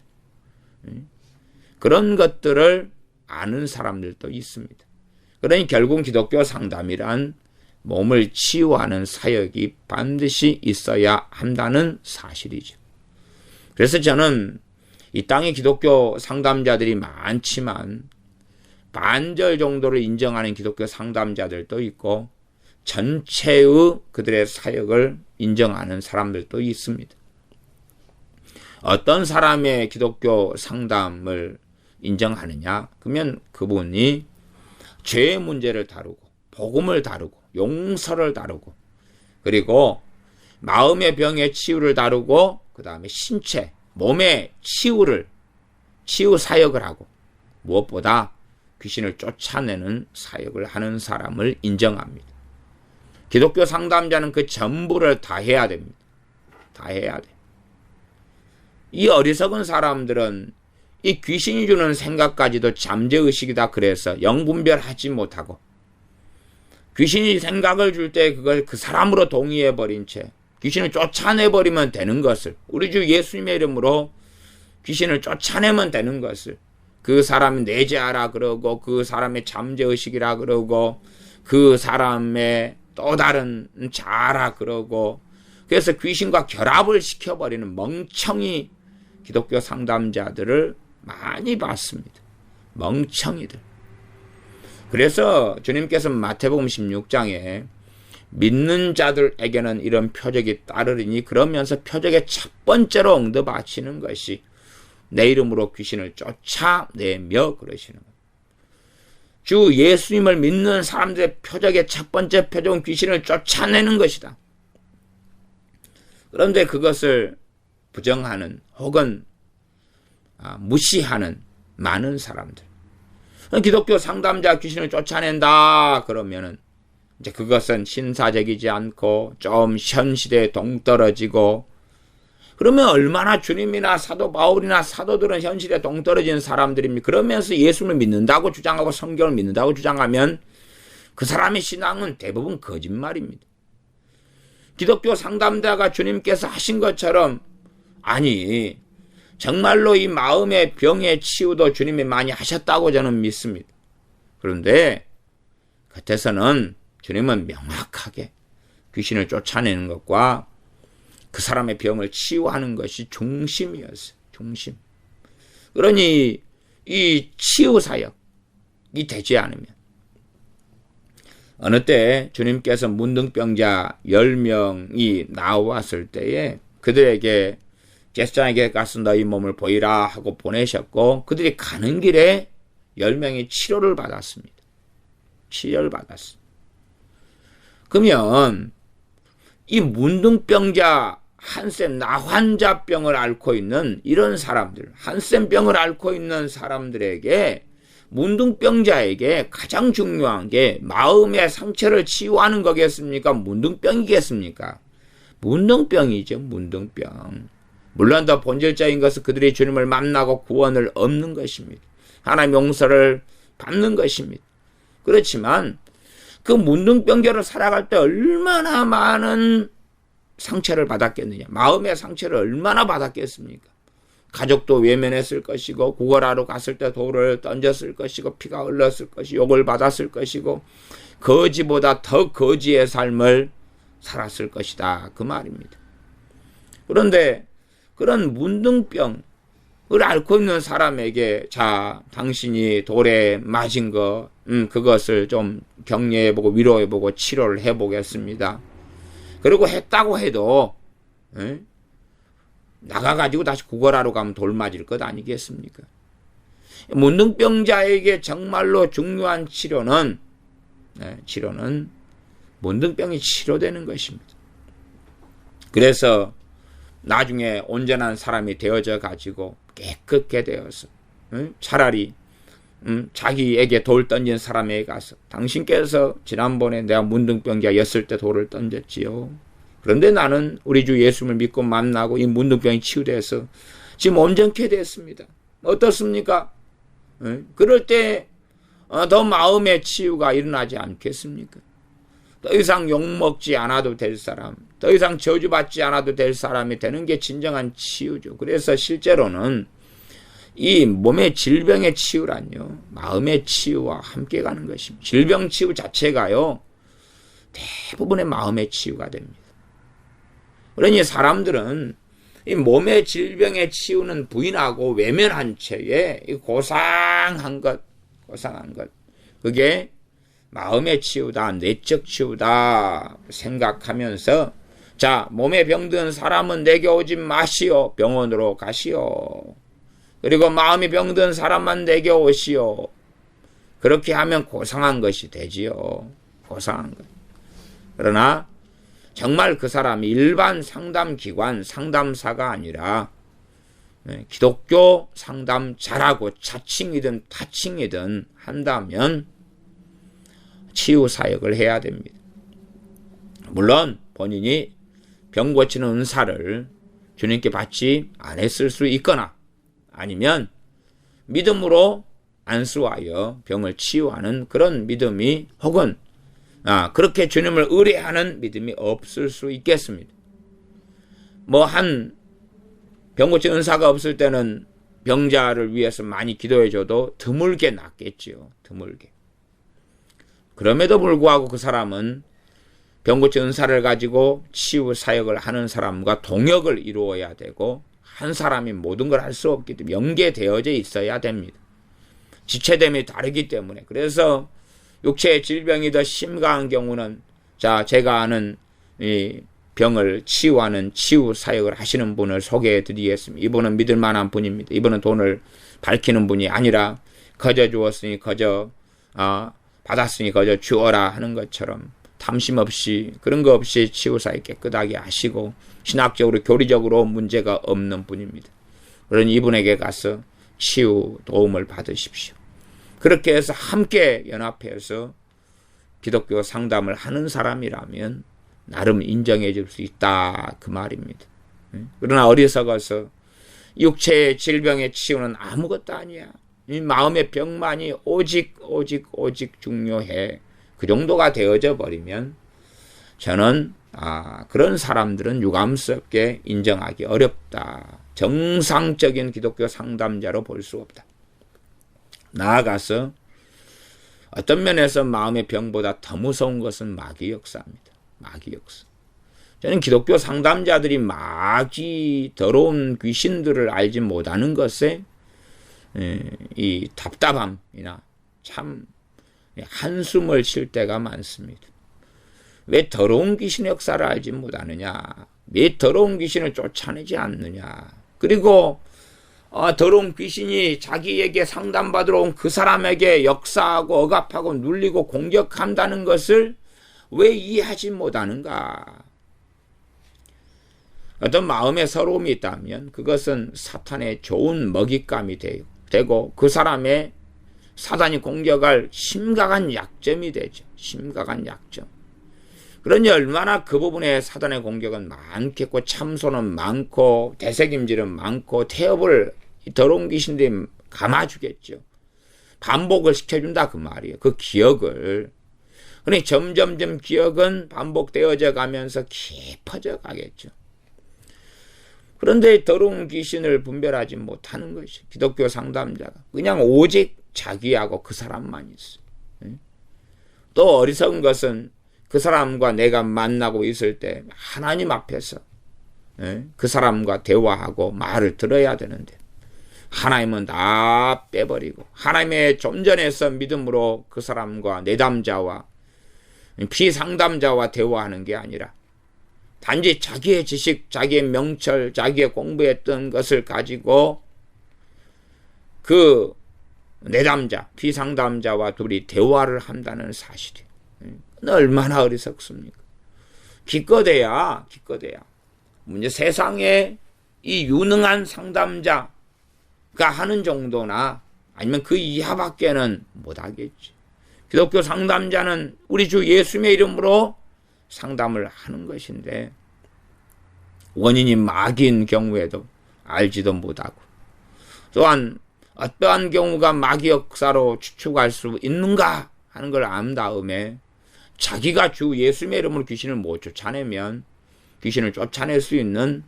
Speaker 1: 그런 것들을 아는 사람들도 있습니다. 그러니 결국 기독교 상담이란 몸을 치유하는 사역이 반드시 있어야 한다는 사실이죠. 그래서 저는 이 땅에 기독교 상담자들이 많지만 반절 정도를 인정하는 기독교 상담자들도 있고 전체의 그들의 사역을 인정하는 사람들도 있습니다. 어떤 사람의 기독교 상담을 인정하느냐? 그러면 그분이 죄의 문제를 다루고 복음을 다루고 용서를 다루고 그리고 마음의 병의 치유를 다루고 그 다음에 신체, 몸의 치유 사역을 하고 무엇보다 귀신을 쫓아내는 사역을 하는 사람을 인정합니다. 기독교 상담자는 그 전부를 다 해야 됩니다. 다 해야 돼. 이 어리석은 사람들은 이 귀신이 주는 생각까지도 잠재의식이다 그래서 영분별하지 못하고 귀신이 생각을 줄 때 그걸 그 사람으로 동의해버린 채 귀신을 쫓아내버리면 되는 것을 우리 주 예수님의 이름으로 귀신을 쫓아내면 되는 것을 그 사람이 내재하라 그러고 그 사람의 잠재의식이라 그러고 그 사람의 또 다른 자라 그러고 그래서 귀신과 결합을 시켜버리는 멍청이 기독교 상담자들을 많이 봤습니다. 멍청이들. 그래서 주님께서 마태복음 16장에 믿는 자들에게는 이런 표적이 따르리니 그러면서 표적의 첫 번째로 응답하시는 것이 내 이름으로 귀신을 쫓아내며 그러시는 거예요. 주 예수님을 믿는 사람들의 표적의 첫 번째 표적은 귀신을 쫓아내는 것이다. 그런데 그것을 부정하는 혹은 무시하는 많은 사람들. 기독교 상담자 귀신을 쫓아낸다 그러면은 이제 그것은 신사적이지 않고 좀 현실에 동떨어지고 그러면 얼마나 주님이나 사도 바울이나 사도들은 현실에 동떨어진 사람들입니다. 그러면서 예수를 믿는다고 주장하고 성경을 믿는다고 주장하면 그 사람의 신앙은 대부분 거짓말입니다. 기독교 상담자가 주님께서 하신 것처럼 아니 정말로 이 마음의 병의 치유도 주님이 많이 하셨다고 저는 믿습니다. 그런데 겉에서는 주님은 명확하게 귀신을 쫓아내는 것과 그 사람의 병을 치유하는 것이 중심이었어요. 중심. 그러니 이 치유사역이 되지 않으면 어느 때 주님께서 문둥병자 10명이 나왔을 때에 그들에게 제사장에게 가서 너희 몸을 보이라 하고 보내셨고 그들이 가는 길에 10명이 치료를 받았습니다. 치료를 받았습니다. 그러면 이 문둥병자 한센 나환자병을 앓고 있는 이런 사람들, 한센병을 앓고 있는 사람들에게 문둥병자에게 가장 중요한 게 마음의 상처를 치유하는 거겠습니까? 문둥병이겠습니까? 문둥병이죠. 문둥병. 물론 더 본질적인 것은 그들이 주님을 만나고 구원을 얻는 것입니다. 하나님의 용서를 받는 것입니다. 그렇지만 그 문둥병자로 살아갈 때 얼마나 많은 상처를 받았겠느냐. 마음의 상처를 얼마나 받았겠습니까? 가족도 외면했을 것이고 구걸하러 갔을 때 돌을 던졌을 것이고 피가 흘렀을 것이고 욕을 받았을 것이고 거지보다 더 거지의 삶을 살았을 것이다. 그 말입니다. 그런데 그런 문둥병을 앓고 있는 사람에게 자 당신이 돌에 맞은 거 그것을 좀 격려해보고 위로해보고 치료를 해보겠습니다. 그리고 했다고 해도 나가가지고 다시 구걸하러 가면 돌 맞을 것 아니겠습니까? 문둥병자에게 정말로 중요한 치료는 문둥병이 치료되는 것입니다. 그래서 나중에 온전한 사람이 되어져 가지고 깨끗게 되어서 차라리 자기에게 돌 던진 사람에게 가서 당신께서 지난번에 내가 문둥병자였을 때 돌을 던졌지요. 그런데 나는 우리 주 예수를 믿고 만나고 이 문둥병이 치유돼서 지금 온전케 됐습니다. 어떻습니까? 그럴 때 더 마음의 치유가 일어나지 않겠습니까? 더 이상 욕먹지 않아도 될 사람, 더 이상 저주받지 않아도 될 사람이 되는 게 진정한 치유죠. 그래서 실제로는 이 몸의 질병의 치유란요, 마음의 치유와 함께 가는 것입니다. 질병 치유 자체가요, 대부분의 마음의 치유가 됩니다. 그러니 사람들은 이 몸의 질병의 치유는 부인하고 외면한 채에 이 고상한 것, 그게 마음의 치유다, 내적 치유다 생각하면서 자, 몸에 병든 사람은 내게 오지 마시오. 병원으로 가시오. 그리고 마음이 병든 사람만 내게 오시오. 그렇게 하면 고상한 것이 되지요. 고상한 것. 그러나 정말 그 사람이 일반 상담기관 상담사가 아니라 기독교 상담자라고 자칭이든 타칭이든 한다면 치유사역을 해야 됩니다. 물론 본인이 병 고치는 은사를 주님께 받지 않았을 수 있거나 아니면 믿음으로 안수하여 병을 치유하는 그런 믿음이 혹은 그렇게 주님을 의뢰하는 믿음이 없을 수 있겠습니다. 병 고치는 은사가 없을 때는 병자를 위해서 많이 기도해줘도 드물게 낫겠지요. 드물게. 그럼에도 불구하고 그 사람은 병 고치는 은사를 가지고 치유 사역을 하는 사람과 동역을 이루어야 되고 한 사람이 모든 걸 할 수 없기 때문에 연계되어져 있어야 됩니다. 지체됨이 다르기 때문에. 그래서 육체의 질병이 더 심각한 경우는 제가 아는 이 병을 치유하는 치유 사역을 하시는 분을 소개해 드리겠습니다. 이분은 믿을 만한 분입니다. 이분은 돈을 밝히는 분이 아니라 거저 주었으니 거저 받았으니 거저 주어라 하는 것처럼 탐심 없이 그런 거 없이 치유 사역 깨끗하게 하시고 신학적으로 교리적으로 문제가 없는 분입니다. 그러니 이분에게 가서 치유 도움을 받으십시오. 그렇게 해서 함께 연합해서 기독교 상담을 하는 사람이라면 나름 인정해 줄 수 있다 그 말입니다. 그러나 어리석어서 육체의 질병의 치유는 아무것도 아니야. 이 마음의 병만이 오직 중요해. 그 정도가 되어져 버리면 저는 그런 사람들은 유감스럽게 인정하기 어렵다. 정상적인 기독교 상담자로 볼 수 없다. 나아가서 어떤 면에서 마음의 병보다 더 무서운 것은 마귀 역사입니다. 마귀 역사. 저는 기독교 상담자들이 마귀 더러운 귀신들을 알지 못하는 것에 이 답답함이나 참 한숨을 쉴 때가 많습니다. 왜 더러운 귀신 역사를 알지 못하느냐? 왜 더러운 귀신을 쫓아내지 않느냐? 그리고 더러운 귀신이 자기에게 상담받으러 온 그 사람에게 역사하고 억압하고 눌리고 공격한다는 것을 왜 이해하지 못하는가? 어떤 마음의 서러움이 있다면 그것은 사탄의 좋은 먹잇감이 되고 그 사람의 사단이 공격할 심각한 약점이 되죠. 심각한 약점. 그러니 얼마나 그 부분에 사단의 공격은 많겠고 참소는 많고 되새김질은 많고 태업을 더러운 귀신들이 감아주겠죠. 반복을 시켜준다 그 말이에요. 그 기억을. 그러니 점점점 기억은 반복되어져 가면서 깊어져 가겠죠. 그런데 더러운 귀신을 분별하지 못하는 것이 기독교 상담자가 그냥 오직 자기하고 그 사람만 있어요. 또 어리석은 것은 그 사람과 내가 만나고 있을 때 하나님 앞에서 그 사람과 대화하고 말을 들어야 되는데 하나님은 다 빼버리고 하나님의 존전에서 믿음으로 그 사람과 내담자와 피상담자와 대화하는 게 아니라 단지 자기의 지식, 자기의 명철, 자기의 공부했던 것을 가지고 그 내담자, 피상담자와 둘이 대화를 한다는 사실이에요. 얼마나 어리석습니까? 기껏해야. 문제 세상에 이 유능한 상담자가 하는 정도나 아니면 그 이하밖에는 못하겠지. 기독교 상담자는 우리 주 예수님의 이름으로 상담을 하는 것인데 원인이 마귀인 경우에도 알지도 못하고 또한 어떠한 경우가 마귀 역사로 추측할 수 있는가 하는 걸 안 다음에 자기가 주 예수님의 이름으로 귀신을 못 쫓아내면 귀신을 쫓아낼 수 있는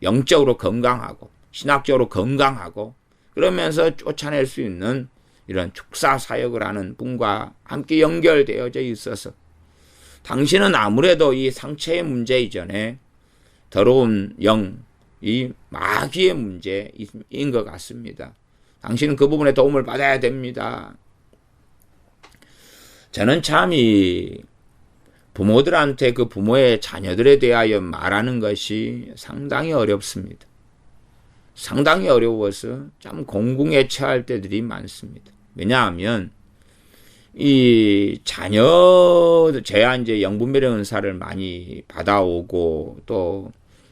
Speaker 1: 영적으로 건강하고 신학적으로 건강하고 그러면서 쫓아낼 수 있는 이런 축사 사역을 하는 분과 함께 연결되어져 있어서 당신은 아무래도 이 상처의 문제 이전에 더러운 영, 이 마귀의 문제인 것 같습니다. 당신은 그 부분에 도움을 받아야 됩니다. 저는 참 이 부모들한테 그 부모의 자녀들에 대하여 말하는 것이 상당히 어렵습니다. 상당히 어려워서 참 공궁에 처할 때들이 많습니다. 왜냐하면 이 제가 이제 영분별의 은사를 많이 받아오고 또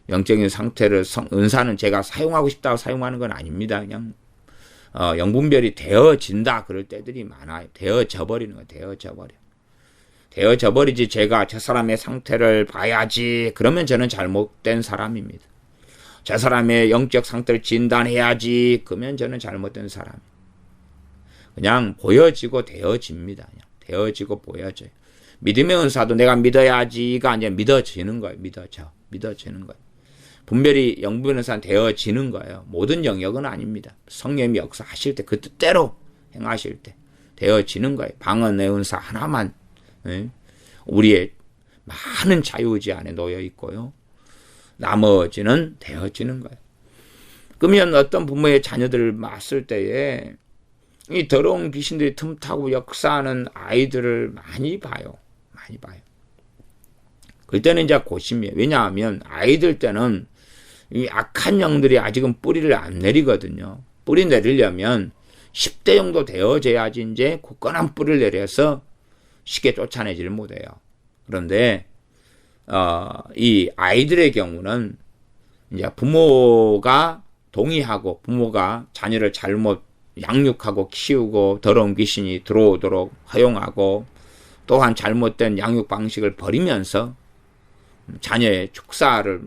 Speaker 1: 영적인 상태를 은사는 제가 사용하고 싶다고 사용하는 건 아닙니다. 그냥 영분별이 되어진다 그럴 때들이 많아요. 되어져 버리는 거예요. 되어져 버리지 제가 저 사람의 상태를 봐야지 그러면 저는 잘못된 사람입니다. 저 사람의 영적 상태를 진단해야지 그러면 저는 잘못된 사람. 그냥 보여지고 되어집니다. 그냥 되어지고 보여져요. 믿음의 은사도 내가 믿어야지가 아니라 믿어지는 거예요. 믿어지는 거예요. 분별이 영분 은사는 되어지는 거예요. 모든 영역은 아닙니다. 성령님이 역사하실 때 그 뜻대로 행하실 때 되어지는 거예요. 방언의 은사 하나만 우리의 많은 자유의지 안에 놓여 있고요. 나머지는 되어지는 거예요. 그러면 어떤 부모의 자녀들을 봤을 때에 이 더러운 귀신들이 틈타고 역사하는 아이들을 많이 봐요. 그때는 이제 고심이에요. 왜냐하면 아이들 때는 이 악한 영들이 아직은 뿌리를 안 내리거든요. 뿌리 내리려면 10대 정도 되어져야지 이제 굳건한 뿌리를 내려서 쉽게 쫓아내지를 못해요. 그런데 이 아이들의 경우는 이제 부모가 동의하고 부모가 자녀를 잘못 양육하고 키우고 더러운 귀신이 들어오도록 허용하고 또한 잘못된 양육 방식을 버리면서 자녀의 축사를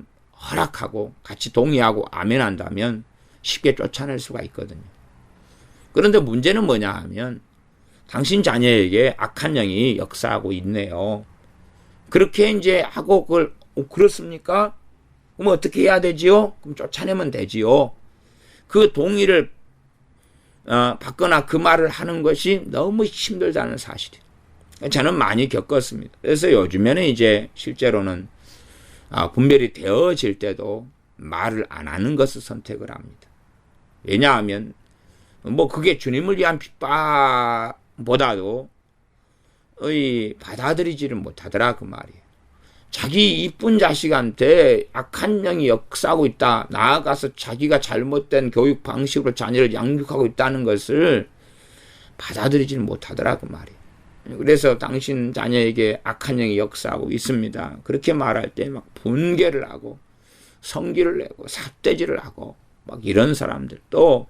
Speaker 1: 허락하고 같이 동의하고 아멘한다면 쉽게 쫓아낼 수가 있거든요. 그런데 문제는 뭐냐 하면 당신 자녀에게 악한 영이 역사하고 있네요. 그렇게 이제 하고 그걸 그렇습니까? 그럼 어떻게 해야 되지요? 그럼 쫓아내면 되지요. 그 동의를 받거나 그 말을 하는 것이 너무 힘들다는 사실이에요. 저는 많이 겪었습니다. 그래서 요즘에는 이제 실제로는 분별이 되어질 때도 말을 안 하는 것을 선택을 합니다. 왜냐하면 뭐 그게 주님을 위한 핍박보다도 받아들이지를 못하더라 그 말이에요. 자기 이쁜 자식한테 악한 영이 역사하고 있다. 나아가서 자기가 잘못된 교육 방식으로 자녀를 양육하고 있다는 것을 받아들이지는 못하더라 그 말이에요. 그래서 당신 자녀에게 악한 영이 역사하고 있습니다. 그렇게 말할 때 막 분개를 하고 성기를 내고 삿대질을 하고 막 이런 사람들, 또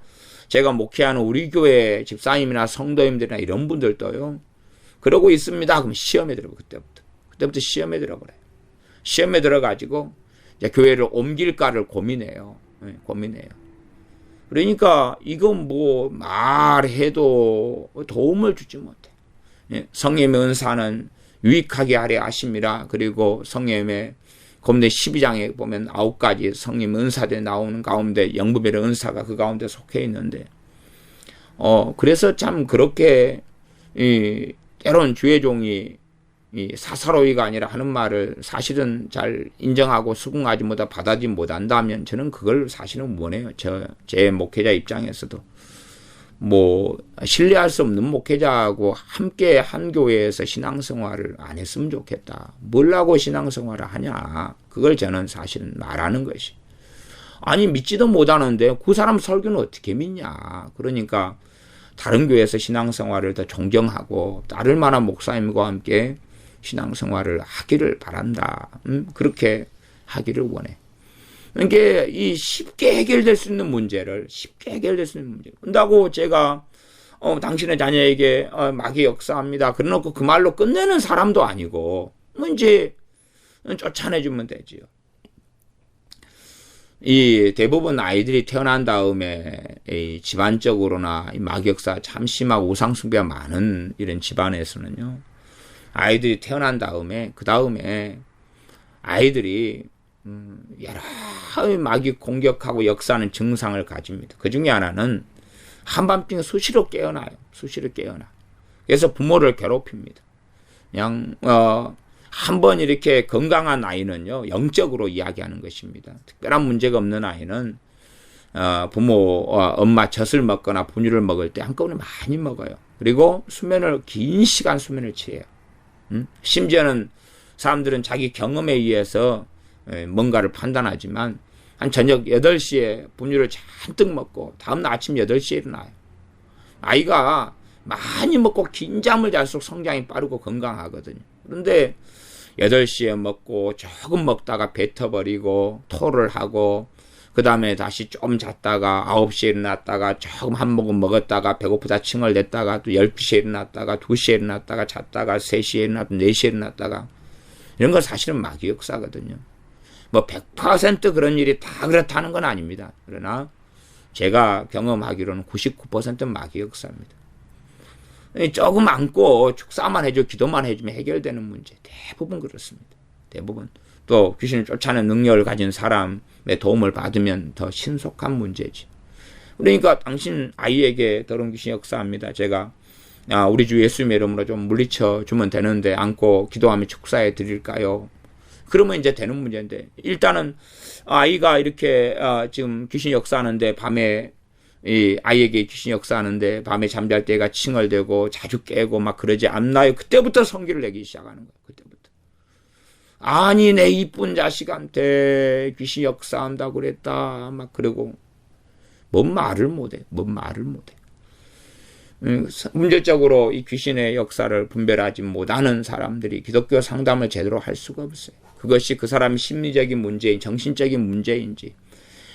Speaker 1: 제가 목회하는 우리 교회 집사님이나 성도님들이나 이런 분들도요, 그러고 있습니다. 그럼 시험에 들어가. 그때부터 시험에 들어버려요. 시험에 들어가지고 이제 교회를 옮길까를 고민해요. 고민해요. 그러니까 이건 뭐 말해도 도움을 주지 못해. 성령의 은사는 유익하게 하려 하심이라. 그리고 성령의 고린도 12장에 보면 9가지 성령 은사들이 나오는 가운데 영부별의 은사가 그 가운데 속해 있는데, 그래서 참 그렇게 때론 주의 종이 사사로이가 아니라 하는 말을 사실은 잘 인정하고 수긍하지 못하고 받아들이지 못한다면 저는 그걸 사실은 원해요. 제 목회자 입장에서도 뭐 신뢰할 수 없는 목회자하고 함께 한 교회에서 신앙생활을 안 했으면 좋겠다. 뭘 하고 신앙생활을 하냐. 그걸 저는 사실은 말하는 것이. 아니 믿지도 못하는데 그 사람 설교는 어떻게 믿냐. 그러니까 다른 교회에서 신앙생활을 더 존경하고 따를 만한 목사님과 함께 신앙생활을 하기를 바란다. 그렇게 하기를 원해. 그러니까 이 쉽게 해결될 수 있는 문제를 한다고 제가 당신의 자녀에게 마귀 역사합니다. 그래놓고 그 말로 끝내는 사람도 아니고 뭐 이제 쫓아내주면 되지요. 이 대부분 아이들이 태어난 다음에 이 집안적으로나 이 마귀 역사 참 심하고 우상숭배가 많은 이런 집안에서는요, 아이들이 태어난 다음에 그 다음에 아이들이 여러 마귀 공격하고 역사하는 증상을 가집니다. 그 중에 하나는 한밤중에 수시로 깨어나요. 그래서 부모를 괴롭힙니다. 그냥 한번 이렇게 건강한 아이는요, 영적으로 이야기하는 것입니다. 특별한 문제가 없는 아이는 부모와 엄마 젖을 먹거나 분유를 먹을 때 한꺼번에 많이 먹어요. 그리고 긴 시간 수면을 취해요. 심지어는 사람들은 자기 경험에 의해서 뭔가를 판단하지만 한 저녁 8시에 분유를 잔뜩 먹고 다음날 아침 8시에 일어나요. 아이가 많이 먹고 긴 잠을 잘수록 성장이 빠르고 건강하거든요. 그런데 8시에 먹고 조금 먹다가 뱉어버리고 토를 하고 그 다음에 다시 좀 잤다가 9시에 일어났다가 조금 한 모금 먹었다가 배고프다 칭을 냈다가 또 12시에 일어났다가 2시에 일어났다가 잤다가 3시에 일어났다가 4시에 일어났다가 이런 건 사실은 마귀 역사거든요. 뭐 100% 그런 일이 다 그렇다는 건 아닙니다. 그러나 제가 경험하기로는 99%는 마귀 역사입니다. 조금 안고 축사만 해줘, 기도만 해주면 해결되는 문제. 대부분 그렇습니다. 대부분. 또 귀신을 쫓아내는 능력을 가진 사람의 도움을 받으면 더 신속한 문제지. 그러니까 당신 아이에게 더러운 귀신 역사합니다. 제가 우리 주 예수님의 이름으로 좀 물리쳐 주면 되는데 안고 기도하며 축사해 드릴까요? 그러면 이제 되는 문제인데, 일단은 아이가 이렇게 지금 귀신 역사하는데 밤에 이 아이에게 귀신 역사하는데 밤에 잠잘 때가 칭얼대고 자주 깨고 막 그러지 않나요? 그때부터 성기를 내기 시작하는 거예요. 그때부터. 아니 내 이쁜 자식한테 귀신 역사한다고 그랬다 막 그러고 뭔 말을 못해. 문제적으로 이 귀신의 역사를 분별하지 못하는 사람들이 기독교 상담을 제대로 할 수가 없어요. 그것이 그 사람의 심리적인 문제인지 정신적인 문제인지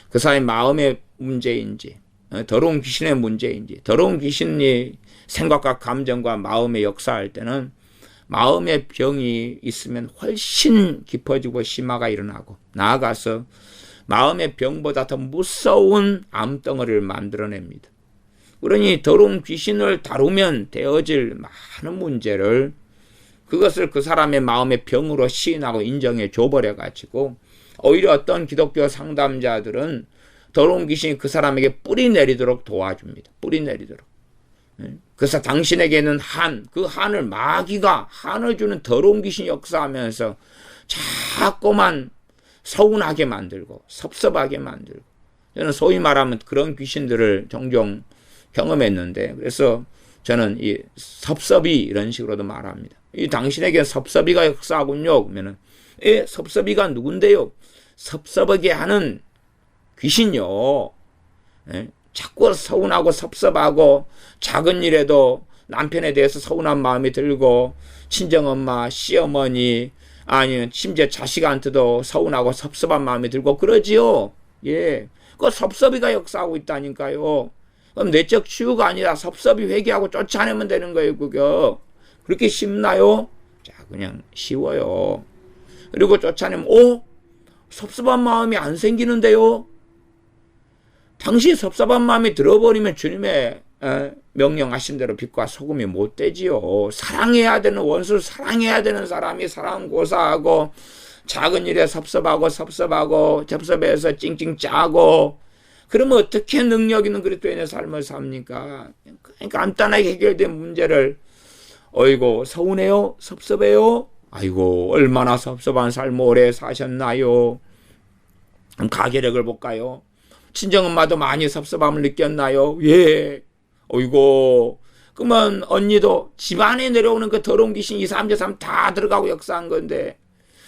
Speaker 1: 그 사람의 마음의 문제인지 더러운 귀신의 문제인지, 더러운 귀신이 생각과 감정과 마음에 역사할 때는 마음의 병이 있으면 훨씬 깊어지고 심화가 일어나고 나아가서 마음의 병보다 더 무서운 암덩어리를 만들어냅니다. 그러니 더러운 귀신을 다루면 되어질 많은 문제를 그것을 그 사람의 마음의 병으로 시인하고 인정해 줘버려가지고 오히려 어떤 기독교 상담자들은 더러운 귀신이 그 사람에게 뿌리 내리도록 도와줍니다. 뿌리 내리도록. 그래서 당신에게는 그 한을 마귀가 한을 주는 더러운 귀신이 역사하면서 자꾸만 서운하게 만들고 섭섭하게 만들고 저는 소위 말하면 그런 귀신들을 종종 경험했는데 그래서 저는 이 섭섭이 이런 식으로도 말합니다. 이 당신에게 섭섭이가 역사하군요. 그러면은 섭섭이가 누군데요? 섭섭하게 하는 귀신요. 자꾸 서운하고 섭섭하고 작은 일에도 남편에 대해서 서운한 마음이 들고 친정엄마, 시어머니 아니면 심지어 자식한테도 서운하고 섭섭한 마음이 들고 그러지요. 예, 그 섭섭이가 역사하고 있다니까요. 그럼 내적 치유가 아니라 섭섭이 회개하고 쫓아내면 되는 거예요. 그거 그렇게 쉽나요? 자, 그냥 쉬워요. 그리고 쫓아내면 섭섭한 마음이 안 생기는데요. 당신 섭섭한 마음이 들어버리면 주님의 명령하신 대로 빛과 소금이 못 되지요. 사랑해야 되는 원수를 사랑해야 되는 사람이 사랑 고사하고 작은 일에 섭섭하고 섭섭해서 찡찡 짜고 그러면 어떻게 능력 있는 그리스도인의 삶을 삽니까? 간단하게 해결된 문제를 어이고 서운해요? 섭섭해요? 아이고 얼마나 섭섭한 삶 오래 사셨나요? 가계력을 볼까요? 친정엄마도 많이 섭섭함을 느꼈나요? 예. 어이고 그러면 언니도 집안에 내려오는 그 더러운 귀신 2, 3, 3 다 들어가고 역사한 건데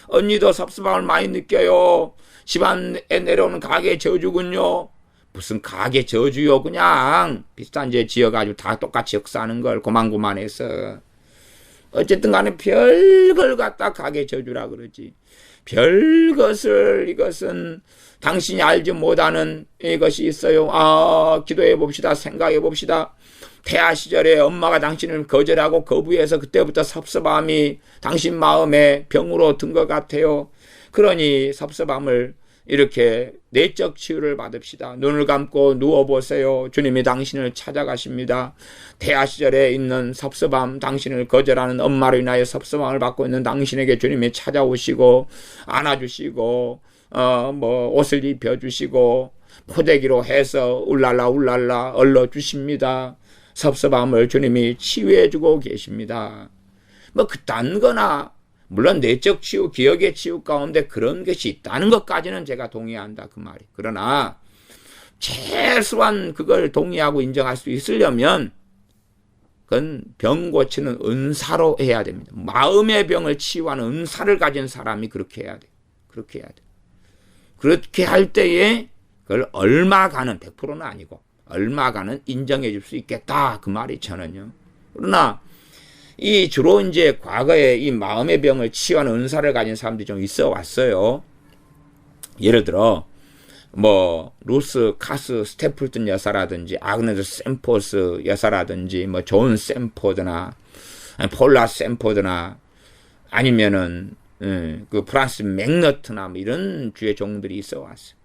Speaker 1: 언니도 섭섭함을 많이 느껴요. 집안에 내려오는 가계 저주군요. 무슨 가계 저주요. 그냥 비슷한 제 지어가지고 다 똑같이 역사하는 걸 고만고만해서 어쨌든 간에 별걸 갖다 가계 저주라 그러지. 별것을 이것은 당신이 알지 못하는 이것이 있어요. 기도해 봅시다. 생각해 봅시다. 태아 시절에 엄마가 당신을 거절하고 거부해서 그때부터 섭섭함이 당신 마음에 병으로 든 것 같아요. 그러니 섭섭함을 이렇게 내적 치유를 받읍시다. 눈을 감고 누워보세요. 주님이 당신을 찾아가십니다. 태아 시절에 있는 섭섭함, 당신을 거절하는 엄마로 인하여 섭섭함을 받고 있는 당신에게 주님이 찾아오시고 안아주시고 옷을 입혀주시고 포대기로 해서 울랄라 얼러주십니다. 섭섭함을 주님이 치유해주고 계십니다. 그딴 거나 물론 내적 치유, 기억의 치유 가운데 그런 것이 있다는 것까지는 제가 동의한다 그 말이. 그러나 최소한 그걸 동의하고 인정할 수 있으려면 그건 병 고치는 은사로 해야 됩니다. 마음의 병을 치유하는 은사를 가진 사람이 그렇게 해야 돼. 그렇게 해야 돼. 그렇게 할 때에 그걸 얼마가는 100%는 아니고 얼마가는 인정해 줄 수 있겠다 그 말이 저는요. 그러나 이 주로 이제 과거에 이 마음의 병을 치유하는 은사를 가진 사람들이 좀 있어 왔어요. 예를 들어 루스 카스 스태플튼 여사라든지 아그네스 샘포스 여사라든지 존 샘포드나 폴라 샘포드나 아니면은 그 프란스 맥너트나 이런 주의 종들이 있어 왔어요.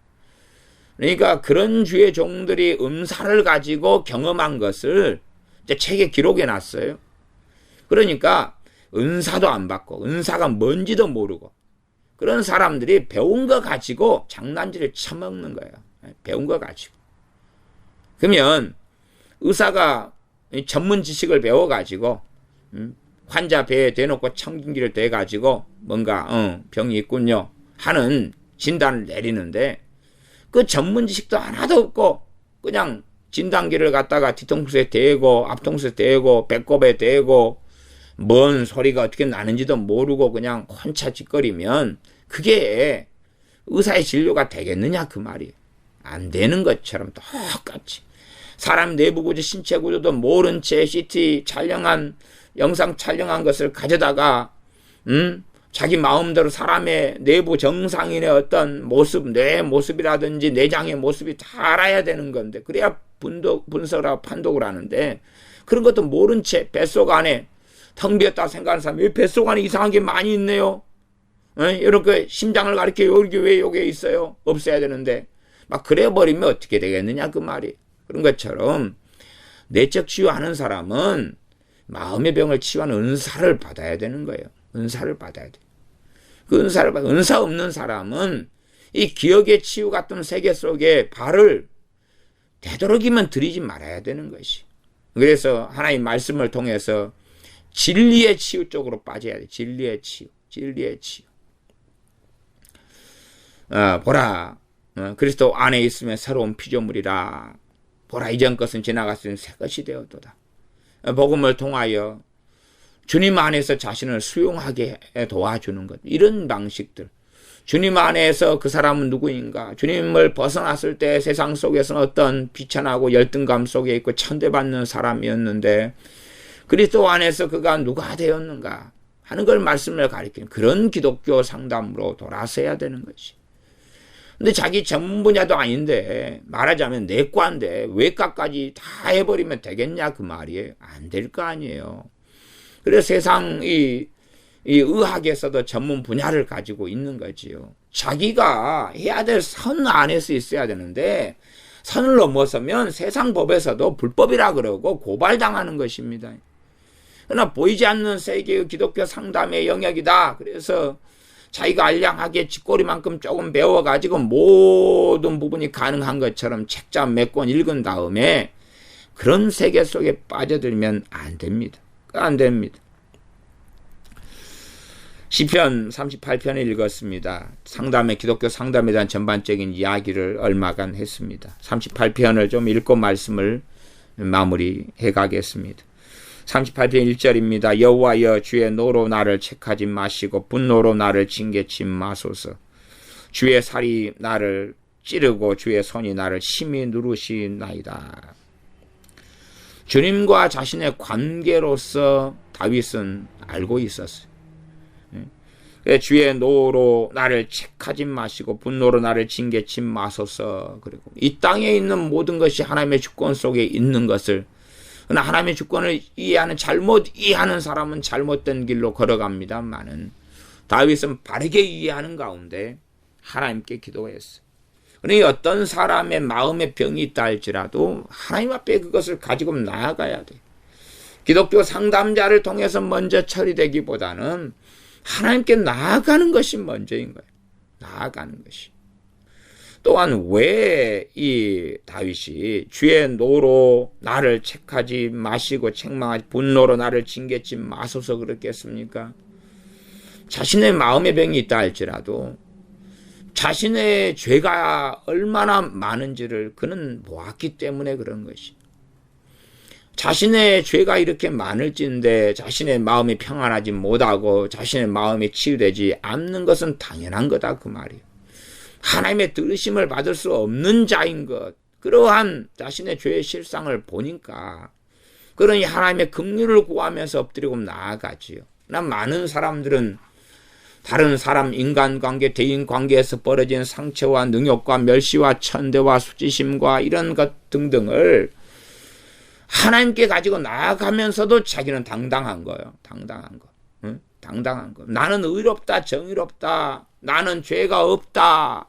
Speaker 1: 그러니까 그런 주의 종들이 은사를 가지고 경험한 것을 이제 책에 기록해 놨어요. 그러니까 은사도 안 받고 은사가 뭔지도 모르고 그런 사람들이 배운 거 가지고 장난질을 쳐먹는 거예요. 배운 거 가지고. 그러면 의사가 전문 지식을 배워가지고 환자 배에 대놓고 청진기를 대가지고 뭔가 병이 있군요 하는 진단을 내리는데 그 전문 지식도 하나도 없고 그냥 진단기를 갖다가 뒤통수에 대고 앞통수에 대고 배꼽에 대고 뭔 소리가 어떻게 나는지도 모르고 그냥 혼자 짓거리면 그게 의사의 진료가 되겠느냐 그 말이에요. 안 되는 것처럼 똑같이 사람 내부 구조 신체 구조도 모른 채 CT 촬영한 영상 촬영한 것을 가져다가 자기 마음대로 사람의 내부 정상인의 어떤 모습, 뇌 모습이라든지 내장의 모습이 다 알아야 되는 건데 그래야 분석을 하고 판독을 하는데 그런 것도 모른 채 뱃속 안에 텅 비었다 생각하는 사람이 왜 뱃속 안에 이상한 게 많이 있네요. 이렇게 심장을 가리켜 여기 왜 여기에 있어요? 없어야 되는데 막 그래 버리면 어떻게 되겠느냐 그 말이. 그런 것처럼 내적 치유하는 사람은 마음의 병을 치유하는 은사를 받아야 되는 거예요. 은사를 받아야 돼. 그 은사를 받아. 은사 없는 사람은 이 기억의 치유 같은 세계 속에 발을 되도록이면 들이지 말아야 되는 것이. 그래서 하나님 말씀을 통해서 진리의 치유 쪽으로 빠져야 돼. 진리의 치유. 진리의 치유. 보라. 그리스도 안에 있으면 새로운 피조물이라. 보라 이전 것은 지나갔으니 새 것이 되었도다. 복음을 통하여 주님 안에서 자신을 수용하게 도와주는 것. 이런 방식들. 주님 안에서 그 사람은 누구인가? 주님을 벗어났을 때 세상 속에서는 어떤 비천하고 열등감 속에 있고 천대받는 사람이었는데 그리스도 안에서 그가 누가 되었는가 하는 걸 말씀을 가리키는 그런 기독교 상담으로 돌아서야 되는 것이. 근데 자기 전문 분야도 아닌데 말하자면 내과인데 외과까지 다 해버리면 되겠냐 그 말이에요. 안 될 거 아니에요. 그래서 세상 이 의학에서도 전문 분야를 가지고 있는 거지요. 자기가 해야 될 선 안에서 있어야 되는데 선을 넘어서면 세상 법에서도 불법이라 그러고 고발당하는 것입니다. 그러나 보이지 않는 세계의 기독교 상담의 영역이다. 그래서 자기가 알량하게 쥐꼬리만큼 조금 배워가지고 모든 부분이 가능한 것처럼 책자 몇 권 읽은 다음에 그런 세계 속에 빠져들면 안 됩니다. 안 됩니다. 시편 38편을 읽었습니다. 기독교 상담에 대한 전반적인 이야기를 얼마간 했습니다. 38편을 좀 읽고 말씀을 마무리해 가겠습니다. 38편 1절입니다. 여호와여 주의 노로 나를 책하지 마시고 분노로 나를 징계치 마소서. 주의 살이 나를 찌르고 주의 손이 나를 심히 누르시나이다. 주님과 자신의 관계로서 다윗은 알고 있었어요. 주의 노로 나를 책하지 마시고 분노로 나를 징계치 마소서. 그리고 이 땅에 있는 모든 것이 하나님의 주권 속에 있는 것을, 그러나 하나님의 주권을 잘못 이해하는 사람은 잘못된 길로 걸어갑니다만은 다윗은 바르게 이해하는 가운데 하나님께 기도했어요. 그러니 어떤 사람의 마음의 병이 있다 할지라도 하나님 앞에 그것을 가지고 나아가야 돼. 기독교 상담자를 통해서 먼저 처리되기보다는 하나님께 나아가는 것이 먼저인 거예요. 나아가는 것이. 또한 왜 이 다윗이 주의 노로 나를 책하지 마시고 책망하지 분노로 나를 징계치 마소서 그랬겠습니까? 자신의 마음의 병이 있다 할지라도 자신의 죄가 얼마나 많은지를 그는 보았기 때문에 그런 것이. 자신의 죄가 이렇게 많을진데 자신의 마음이 평안하지 못하고 자신의 마음이 치유되지 않는 것은 당연한 거다 그 말이에요. 하나님의 들으심을 받을 수 없는 자인 것, 그러한 자신의 죄의 실상을 보니까 그러니 하나님의 긍휼을 구하면서 엎드리고 나아가지요. 난 많은 사람들은 다른 사람 인간관계, 대인관계에서 벌어진 상처와 능욕과 멸시와 천대와 수치심과 이런 것 등등을 하나님께 가지고 나아가면서도 자기는 당당한 거예요. 당당한 거. 응? 당당한 거. 나는 의롭다, 정의롭다. 나는 죄가 없다.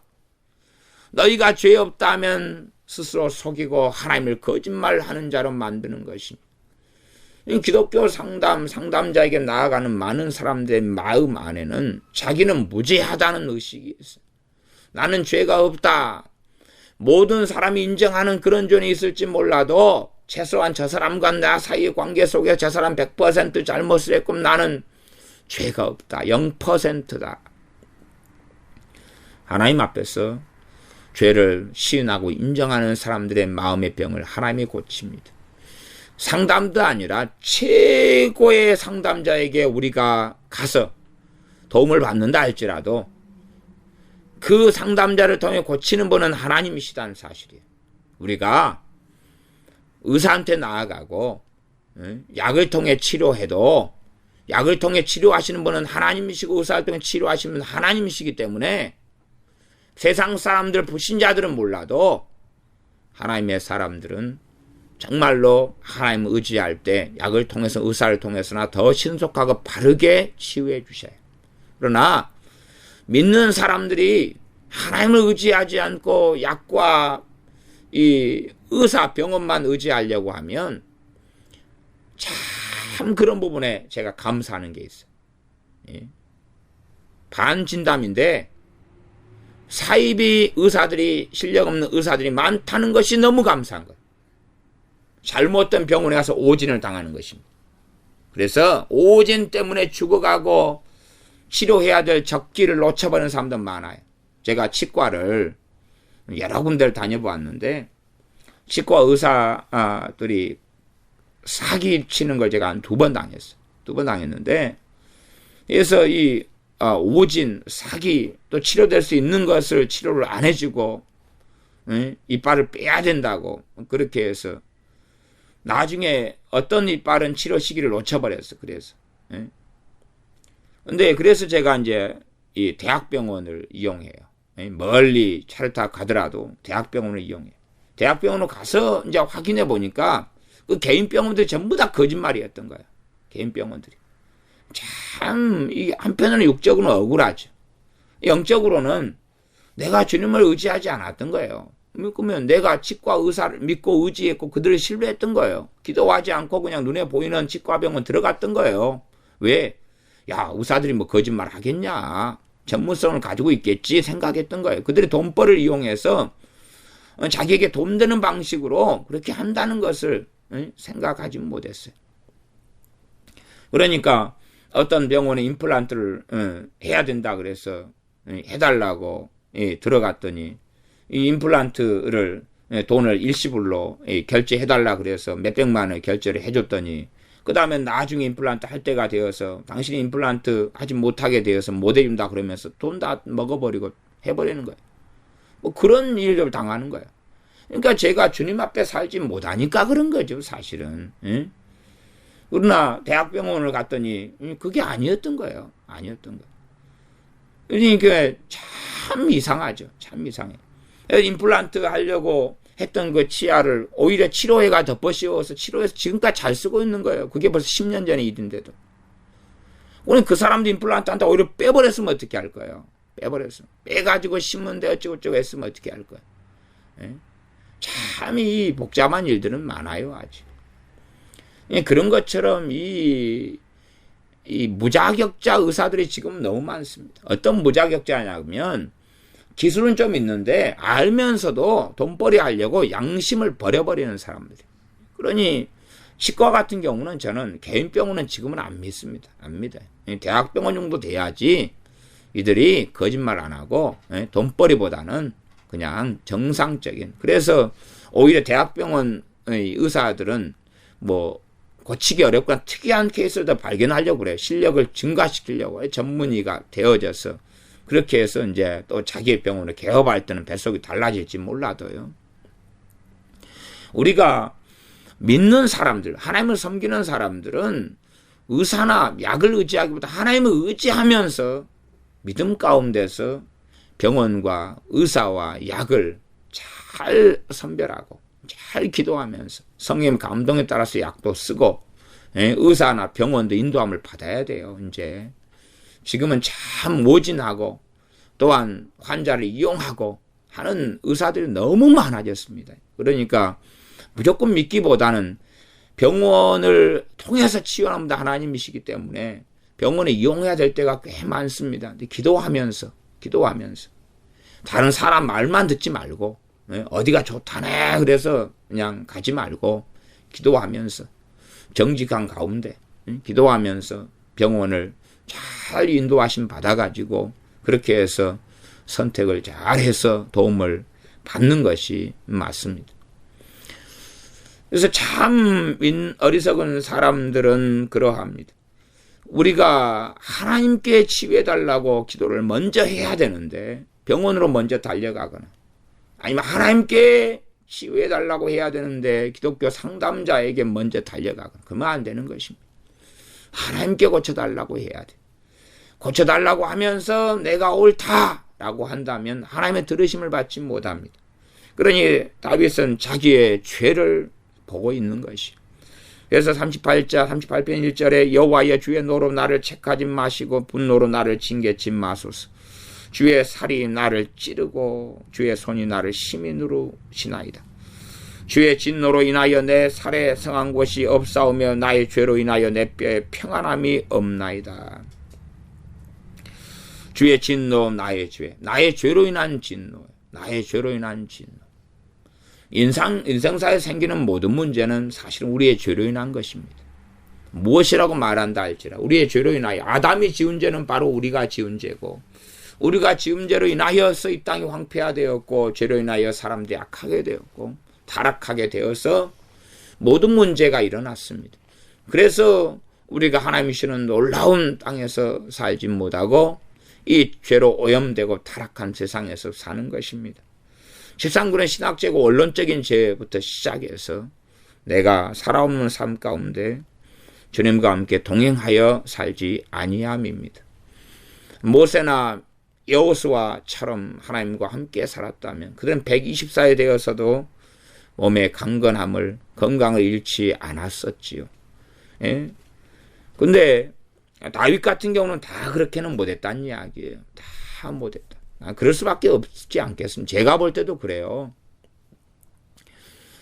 Speaker 1: 너희가 죄 없다면 스스로 속이고 하나님을 거짓말하는 자로 만드는 것입니다. 기독교 상담자에게 나아가는 많은 사람들의 마음 안에는 자기는 무죄하다는 의식이 있어요. 나는 죄가 없다. 모든 사람이 인정하는 그런 존이 있을지 몰라도 최소한 저 사람과 나 사이의 관계 속에 저 사람 100% 잘못을 했고 나는 죄가 없다. 0%다. 하나님 앞에서 죄를 시인하고 인정하는 사람들의 마음의 병을 하나님이 고칩니다. 상담도 아니라 최고의 상담자에게 우리가 가서 도움을 받는다 할지라도 그 상담자를 통해 고치는 분은 하나님이시다는 사실이에요. 우리가 의사한테 나아가고 약을 통해 치료해도 약을 통해 치료하시는 분은 하나님이시고 의사를 통해 치료하시는 분은 하나님이시기 때문에 세상 사람들 불신자들은 몰라도 하나님의 사람들은 정말로 하나님을 의지할 때 약을 통해서 의사를 통해서나 더 신속하고 바르게 치유해 주셔요. 그러나 믿는 사람들이 하나님을 의지하지 않고 약과 이 의사 병원만 의지하려고 하면 참 그런 부분에 제가 감사하는 게 있어요. 예. 반진담인데 사이비 의사들이 실력 없는 의사들이 많다는 것이 너무 감사한 거예요. 잘못된 병원에 가서 오진을 당하는 것입니다. 그래서 오진 때문에 죽어가고 치료해야 될 적기를 놓쳐버리는 사람도 많아요. 제가 치과를 여러 군데를 다녀보았는데 치과 의사들이 사기 치는 걸 제가 한 2번 당했어요. 2번 당했는데 그래서 이 오진, 사기, 또 치료될 수 있는 것을 치료를 안 해주고 이빨을 빼야 된다고 그렇게 해서 나중에 어떤 이빨은 치료 시기를 놓쳐버렸어. 그래서 근데 그래서 제가 이제 이 대학병원을 이용해요. 멀리 차를 타고 가더라도 대학병원을 이용해요. 대학병원으로 가서 이제 확인해 보니까 그 개인 병원들이 전부 다 거짓말이었던 거예요. 개인 병원들이. 참, 이 한편으로는 육적으로는 억울하죠. 영적으로는 내가 주님을 의지하지 않았던 거예요. 그러면 내가 치과 의사를 믿고 의지했고 그들을 신뢰했던 거예요. 기도하지 않고 그냥 눈에 보이는 치과병원 들어갔던 거예요. 왜? 야, 의사들이 뭐 거짓말 하겠냐. 전문성을 가지고 있겠지 생각했던 거예요. 그들이 돈벌이를 이용해서 자기에게 돈 되는 방식으로 그렇게 한다는 것을 생각하지 못했어요. 그러니까 어떤 병원에 임플란트를 해야 된다 그래서 해달라고 들어갔더니 이 임플란트를 돈을 일시불로 결제해달라 그래서 몇백만 원 결제를 해줬더니 그 다음에 나중에 임플란트 할 때가 되어서 당신이 임플란트 하지 못하게 되어서 못 해준다 그러면서 돈 다 먹어버리고 해버리는 거예요. 뭐 그런 일을 당하는 거예요. 그러니까 제가 주님 앞에 살지 못하니까 그런 거죠, 사실은. 그러나 대학병원을 갔더니 그게 아니었던 거예요. 아니었던 거예요. 그러니까 참 이상하죠. 참 이상해. 임플란트 하려고 했던 그 치아를 오히려 치료해가 덮어 씌워서 치료해서 지금까지 잘 쓰고 있는 거예요. 그게 벌써 10년 전의 일인데도. 오늘 그 사람도 임플란트 한다 오히려 빼버렸으면 어떻게 할 거예요? 빼버렸으면. 빼가지고 심는데 어쩌고저쩌고 했으면 어떻게 할 거예요? 참 이 복잡한 일들은 많아요, 아직. 그런 것처럼 이 무자격자 의사들이 지금 너무 많습니다. 어떤 무자격자냐면 기술은 좀 있는데 알면서도 돈벌이 하려고 양심을 버려버리는 사람들이. 그러니 치과 같은 경우는 저는 개인 병원은 지금은 안 믿습니다. 안 믿어요. 대학병원 정도 돼야지 이들이 거짓말 안 하고 돈벌이보다는 그냥 정상적인. 그래서 오히려 대학병원 의사들은 뭐 고치기 어렵거나 특이한 케이스를 더 발견하려고 그래요. 실력을 증가시키려고 전문의가 되어져서 그렇게 해서 이제 또 자기의 병원을 개업할 때는 뱃속이 달라질지 몰라도요. 우리가 믿는 사람들, 하나님을 섬기는 사람들은 의사나 약을 의지하기보다 하나님을 의지하면서 믿음 가운데서 병원과 의사와 약을 잘 선별하고 잘 기도하면서 성령 감동에 따라서 약도 쓰고 의사나 병원도 인도함을 받아야 돼요. 이제 지금은 참 모진하고 또한 환자를 이용하고 하는 의사들이 너무 많아졌습니다. 그러니까 무조건 믿기보다는 병원을 통해서 치유하는 분 하나님이시기 때문에 병원에 이용해야 될 때가 꽤 많습니다. 근데 기도하면서 다른 사람 말만 듣지 말고 어디가 좋다네 그래서 그냥 가지 말고 기도하면서 정직한 가운데 기도하면서 병원을 잘 인도하심 받아가지고 그렇게 해서 선택을 잘해서 도움을 받는 것이 맞습니다. 그래서 참 어리석은 사람들은 그러합니다. 우리가 하나님께 치유해달라고 기도를 먼저 해야 되는데 병원으로 먼저 달려가거나 아니면 하나님께 치유해달라고 해야 되는데 기독교 상담자에게 먼저 달려가거나 그러면 안 되는 것입니다. 하나님께 고쳐달라고 해야 돼. 고쳐달라고 하면서 내가 옳다라고 한다면 하나님의 들으심을 받지 못합니다. 그러니 다윗은 자기의 죄를 보고 있는 것이. 그래서 38편 1절에 여호와여 주의 노로 나를 책하지 마시고 분노로 나를 징계치 마소서. 주의 살이 나를 찌르고 주의 손이 나를 심히 누르시나이다. 주의 진노로 인하여 내 살에 성한 곳이 없사오며 나의 죄로 인하여 내 뼈에 평안함이 없나이다. 주의 진노 나의 죄, 나의 죄로 인한 진노, 나의 죄로 인한 진노. 인생사에 생기는 모든 문제는 사실은 우리의 죄로 인한 것입니다. 무엇이라고 말한다 할지라 우리의 죄로 인하여 아담이 지은 죄는 바로 우리가 지은 죄고 우리가 지은 죄로 인하여서 이 땅이 황폐화되었고 죄로 인하여 사람들이 악하게 되었고 타락하게 되어서 모든 문제가 일어났습니다. 그래서 우리가 하나님이 주시는 놀라운 땅에서 살지 못하고 이 죄로 오염되고 타락한 세상에서 사는 것입니다. 13군의 신학적이고 원론적인 죄부터 시작해서 내가 살아오는 삶 가운데 주님과 함께 동행하여 살지 아니함입니다. 모세나 여호수아처럼 하나님과 함께 살았다면 그들은 120세 되어서도 몸의 건강을 잃지 않았었지요. 예? 근데 다윗 같은 경우는 다 그렇게는 못했다는 이야기예요. 다 못했다. 그럴 수밖에 없지 않겠습니까? 제가 볼 때도 그래요.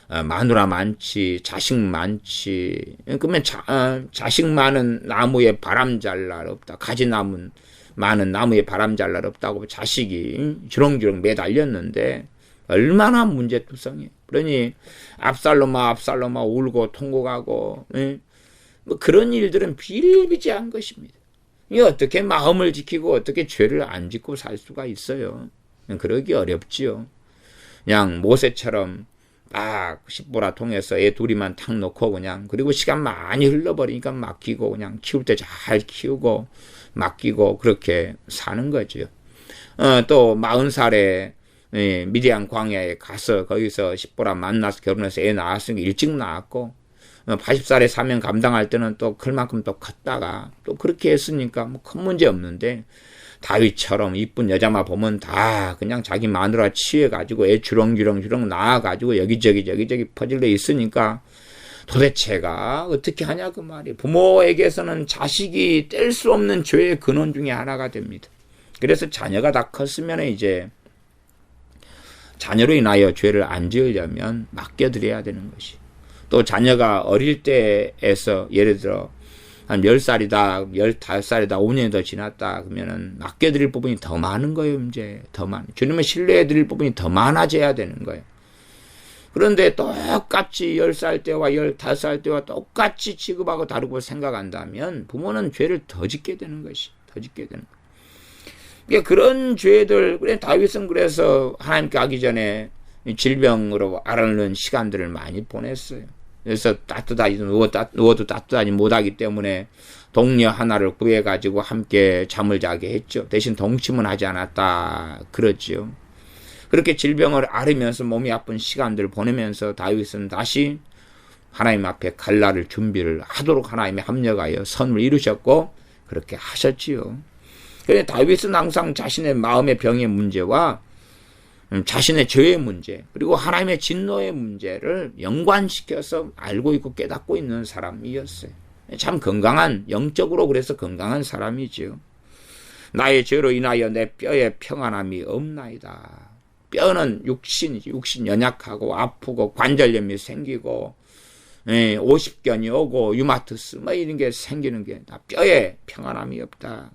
Speaker 1: 마누라 많지, 자식 많지. 그러면 자식 많은 나무에 바람 잘 날 없다. 가지 많은 나무에 바람 잘 날 없다고 자식이 주렁주렁 매달렸는데 얼마나 문제투성이에요. 그러니 압살롬아 울고 통곡하고 뭐 그런 일들은 비일비재한 것입니다. 이 어떻게 마음을 지키고 어떻게 죄를 안 짓고 살 수가 있어요. 그러기 어렵지요. 그냥 모세처럼 막 십보라 통해서 애 둘이만 탁 놓고 그냥 그리고 시간 많이 흘러버리니까 맡기고 그냥 키울 때 잘 키우고 맡기고 그렇게 사는 거죠. 또 40살에 미디안 광야에 가서 거기서 십보라 만나서 결혼해서 애 낳았으니까 일찍 낳았고 80살에 사명 감당할 때는 또 클만큼 또 컸다가 또 그렇게 했으니까 뭐 큰 문제 없는데 다윗처럼 이쁜 여자만 보면 다 그냥 자기 마누라 취해가지고 애 주렁주렁 낳아가지고 여기저기 퍼질러 있으니까 도대체가 어떻게 하냐 그 말이에요. 부모에게서는 자식이 뗄 수 없는 죄의 근원 중에 하나가 됩니다. 그래서 자녀가 다 컸으면 이제 자녀로 인하여 죄를 안 지으려면 맡겨드려야 되는 것이. 또 자녀가 어릴 때에서 예를 들어 한 10살이다, 15살이다, 5년이 더 지났다 그러면은 맡겨드릴 부분이 더 많은 거예요. 이제 더 많은. 주님을 신뢰해드릴 부분이 더 많아져야 되는 거예요. 그런데 똑같이 10살 때와 15살 때와 똑같이 취급하고 다루고 생각한다면 부모는 죄를 더 짓게 되는 것이. 더 짓게 되는 거예요. 그러니까 그런 죄들, 그래 다윗은 그래서 하나님께 가기 전에 질병으로 앓는 시간들을 많이 보냈어요. 그래서 누워도 따뜻하지 못하기 때문에 동료 하나를 구해가지고 함께 잠을 자게 했죠. 대신 동침은 하지 않았다. 그렇지요. 그렇게 질병을 앓으면서 몸이 아픈 시간들을 보내면서 다윗은 다시 하나님 앞에 갈 날을 준비를 하도록 하나님에 합력하여 선을 이루셨고 그렇게 하셨지요. 그런데 다윗은 항상 자신의 마음의 병의 문제와 자신의 죄의 문제 그리고 하나님의 진노의 문제를 연관시켜서 알고 있고 깨닫고 있는 사람이었어요. 참 건강한, 영적으로 그래서 건강한 사람이지요. 나의 죄로 인하여 내 뼈에 평안함이 없나이다. 뼈는 육신이지. 육신 연약하고 아프고 관절염이 생기고 50견이 오고 유마티스 뭐 이런 게 생기는 게 다 뼈에 평안함이 없다.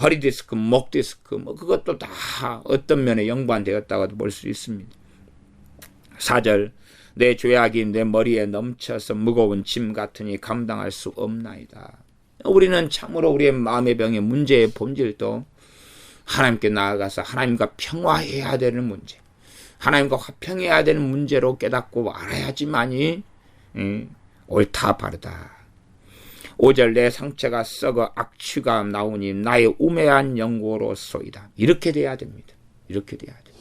Speaker 1: 허리 디스크, 목 디스크, 뭐 그것도 다 어떤 면에 연관되었다고도 볼 수 있습니다. 4절, 내 죄악이 내 머리에 넘쳐서 무거운 짐 같으니 감당할 수 없나이다. 우리는 참으로 우리의 마음의 병의 문제의 본질도 하나님께 나아가서 하나님과 평화해야 되는 문제, 하나님과 화평해야 되는 문제로 깨닫고 알아야지만이 옳다 바르다. 5절, 내 상처가 썩어 악취가 나오니 나의 우매한 영고로소이다. 이렇게 돼야 됩니다. 이렇게 돼야 돼요.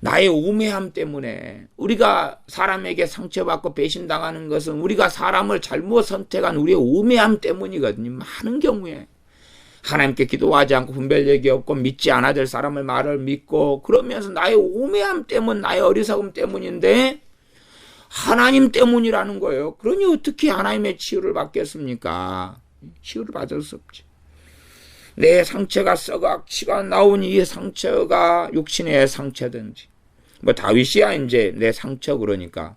Speaker 1: 나의 우매함 때문에 우리가 사람에게 상처받고 배신당하는 것은 우리가 사람을 잘못 선택한 우리의 우매함 때문이거든요. 많은 경우에 하나님께 기도하지 않고 분별력이 없고 믿지 않아야 될 사람의 말을 믿고 그러면서 나의 우매함 때문, 나의 어리석음 때문인데 하나님 때문이라는 거예요. 그러니 어떻게 하나님의 치유를 받겠습니까? 치유를 받을 수 없지. 내 상처가 썩어 악취가 나오니 이 상처가 육신의 상처든지, 뭐 다윗이야 이제 내 상처 그러니까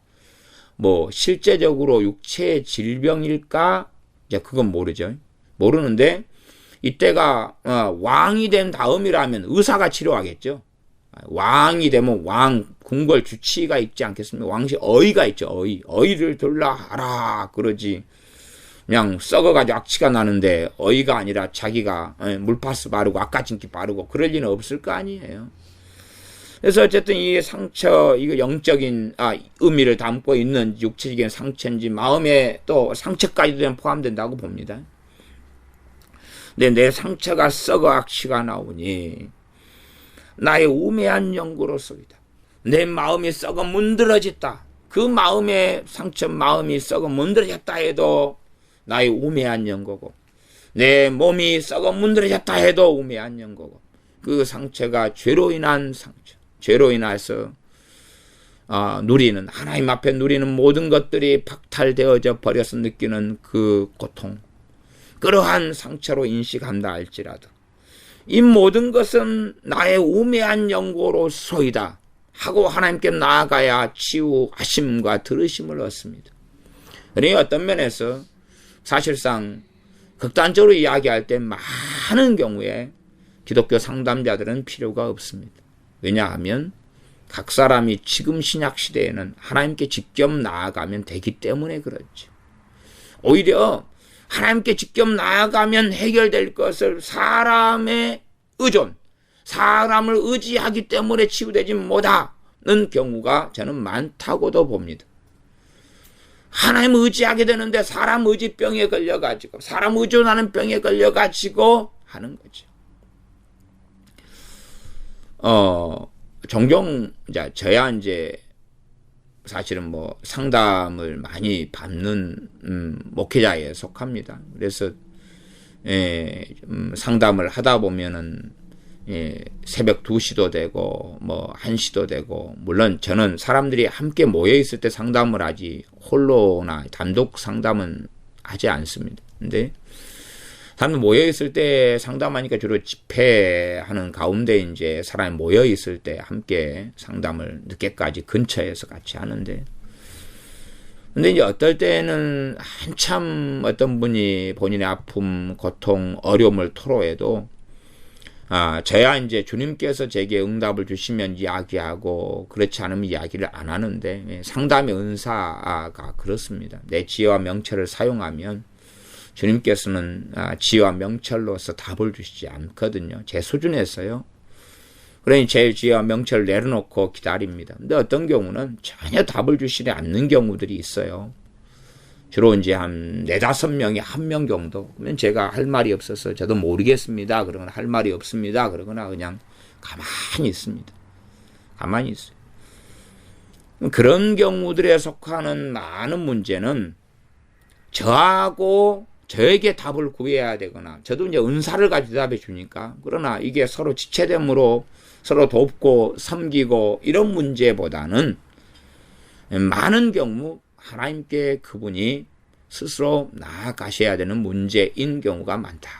Speaker 1: 뭐 실제적으로 육체의 질병일까? 이제 그건 모르죠. 모르는데 이때가 왕이 된 다음이라면 의사가 치료하겠죠. 왕이 되면 왕 궁궐 주치의가 있지 않겠습니까? 왕실 어의가 있죠. 어의를 들라 하라 그러지. 그냥 썩어가지고 악취가 나는데 어의가 아니라 자기가 물파스 바르고 아까진기 바르고 그럴 리는 없을 거 아니에요. 그래서 어쨌든 이 상처, 이거 영적인 의미를 담고 있는 육체적인 상처인지 마음에 또 상처까지도 포함된다고 봅니다. 근데 내 상처가 썩어 악취가 나오니 나의 우매한 연고로소이다. 내 마음이 썩어 문드러졌다. 그 마음의 상처 마음이 썩어 문드러졌다 해도 나의 우매한 연고고, 내 몸이 썩어 문드러졌다 해도 우매한 연고고, 그 상처가 죄로 인한 상처, 죄로 인해서 누리는, 하나님 앞에 누리는 모든 것들이 박탈되어져 버려서 느끼는 그 고통, 그러한 상처로 인식한다 할지라도 이 모든 것은 나의 우매한 연고로소이다 하고 하나님께 나아가야 치유하심과 들으심을 얻습니다. 그러니 어떤 면에서 사실상 극단적으로 이야기할 때 많은 경우에 기독교 상담자들은 필요가 없습니다. 왜냐하면 각 사람이 지금 신약시대에는 하나님께 직접 나아가면 되기 때문에 그렇죠. 오히려 하나님께 직접 나아가면 해결될 것을 사람의 의존, 사람을 의지하기 때문에 치유되지 못하는 경우가 저는 많다고도 봅니다. 하나님 의지하게 되는데 사람 의지병에 걸려가지고, 사람 의존하는 병에 걸려가지고 하는 거죠. 종종 저야 이제 사실은 뭐 상담을 많이 받는 목회자에 속합니다. 그래서 상담을 하다 보면은 새벽 2시도 되고 뭐 1시도 되고, 물론 저는 사람들이 함께 모여 있을 때 상담을 하지 홀로나 단독 상담은 하지 않습니다. 근데 사람들 모여 있을 때 상담하니까 주로 집회하는 가운데 이제 사람이 모여 있을 때 함께 상담을 늦게까지 근처에서 같이 하는데, 근데 이제 어떨 때는 한참 어떤 분이 본인의 아픔, 고통, 어려움을 토로해도 저야 이제 주님께서 제게 응답을 주시면 이야기하고, 그렇지 않으면 이야기를 안 하는데, 상담의 은사가 그렇습니다. 내 지혜와 명철을 사용하면 주님께서는 지혜와 명철로서 답을 주시지 않거든요. 제 수준에서요. 그러니 제 지혜와 명철을 내려놓고 기다립니다. 근데 어떤 경우는 전혀 답을 주시지 않는 경우들이 있어요. 주로 이제 한 4-5명이 1명 정도. 그러면 제가 할 말이 없어서 저도 모르겠습니다. 그러거나 할 말이 없습니다. 그러거나 그냥 가만히 있습니다. 가만히 있어요. 그런 경우들에 속하는 많은 문제는 저에게 답을 구해야 되거나, 저도 이제 은사를 가지고 대답해 주니까, 그러나 이게 서로 지체됨으로 서로 돕고 섬기고 이런 문제보다는 많은 경우 하나님께 그분이 스스로 나아가셔야 되는 문제인 경우가 많다.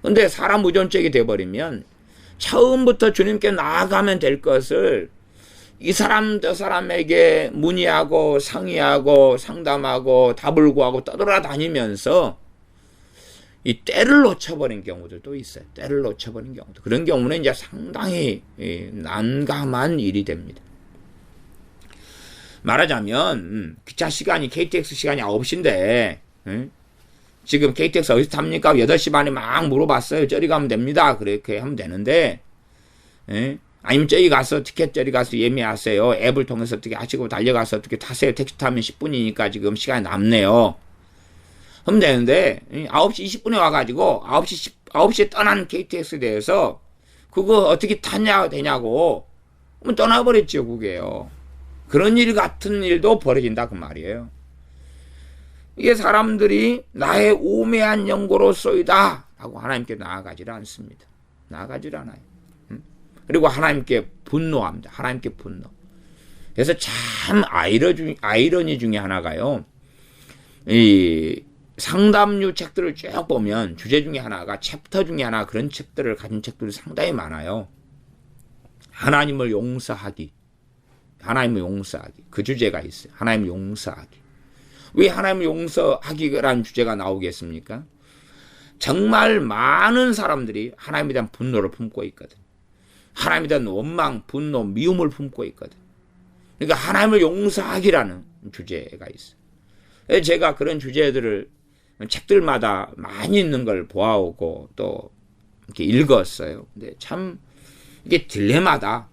Speaker 1: 근데 사람 의존적이 돼버리면 처음부터 주님께 나아가면 될 것을 이 사람 저 사람에게 문의하고 상의하고 상담하고 답을 구하고 떠돌아다니면서 이 때를 놓쳐버린 경우들도 있어요. 때를 놓쳐버린 경우도. 그런 경우는 이제 상당히 난감한 일이 됩니다. 말하자면 기차 시간이 KTX 시간이 9시인데 지금 KTX 어디서 탑니까? 8시 반에 막 물어봤어요. 저리 가면 됩니다. 그렇게 하면 되는데 아니면 저기 가서 티켓 저리 가서 예매하세요. 앱을 통해서 어떻게 하시고 달려가서 어떻게 타세요. 택시 타면 10분이니까 지금 시간이 남네요. 하면 되는데 9시 20분에 와가지고 9시에 떠난 KTX에 대해서 그거 어떻게 되냐고 그러면 떠나버렸죠. 그게요. 그런 일 같은 일도 벌어진다 그 말이에요. 이게 사람들이 나의 우매한 연고로소이다 하고 하나님께 나아가지를 않습니다. 나아가지를 않아요. 그리고 하나님께 분노합니다. 하나님께 분노. 그래서 참 아이러니 중에 하나가요. 이 상담류 책들을 쭉 보면 주제 중에 하나가 챕터 중에 하나 그런 책들을 가진 책들이 상당히 많아요. 하나님을 용서하기. 하나님을 용서하기. 그 주제가 있어요. 하나님을 용서하기. 왜 하나님을 용서하기라는 주제가 나오겠습니까? 정말 많은 사람들이 하나님에 대한 분노를 품고 있거든. 하나님에 대한 원망, 분노, 미움을 품고 있거든. 그러니까 하나님을 용서하기라는 주제가 있어요. 제가 그런 주제들을 책들마다 많이 있는 걸 보아오고 또 이렇게 읽었어요. 근데 참 이게 딜레마다.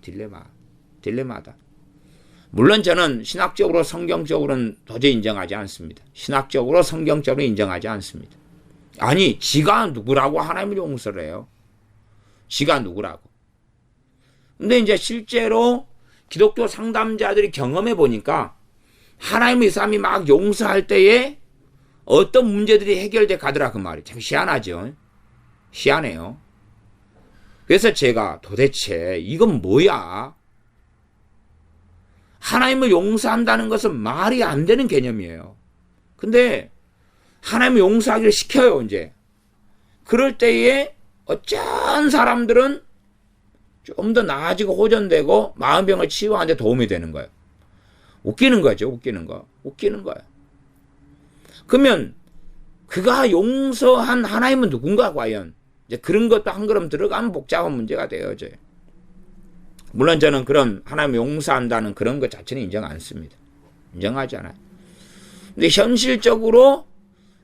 Speaker 1: 물론 저는 신학적으로 성경적으로는 도저히 인정하지 않습니다. 신학적으로 성경적으로 인정하지 않습니다. 아니, 지가 누구라고 하나님을 용서를 해요? 지가 누구라고? 근데 이제 실제로 기독교 상담자들이 경험해 보니까 하나님의 삶이 막 용서할 때에 어떤 문제들이 해결돼 가더라 그 말이. 참 희한하죠. 희한해요. 그래서 제가 도대체 이건 뭐야? 하나님을 용서한다는 것은 말이 안 되는 개념이에요. 근데 하나님을 용서하기를 시켜요, 이제. 그럴 때에 어떤 사람들은 좀 더 나아지고 호전되고 마음병을 치유하는 데 도움이 되는 거예요. 웃기는 거죠, 웃기는 거. 그러면 그가 용서한 하나님은 누군가 과연? 이제 그런 것도 한 걸음 들어가면 복잡한 문제가 돼요, 이제. 물론 저는 그런 하나님 용서한다는 그런 것 자체는 인정 안 씁니다. 인정하지 않아요. 근데 현실적으로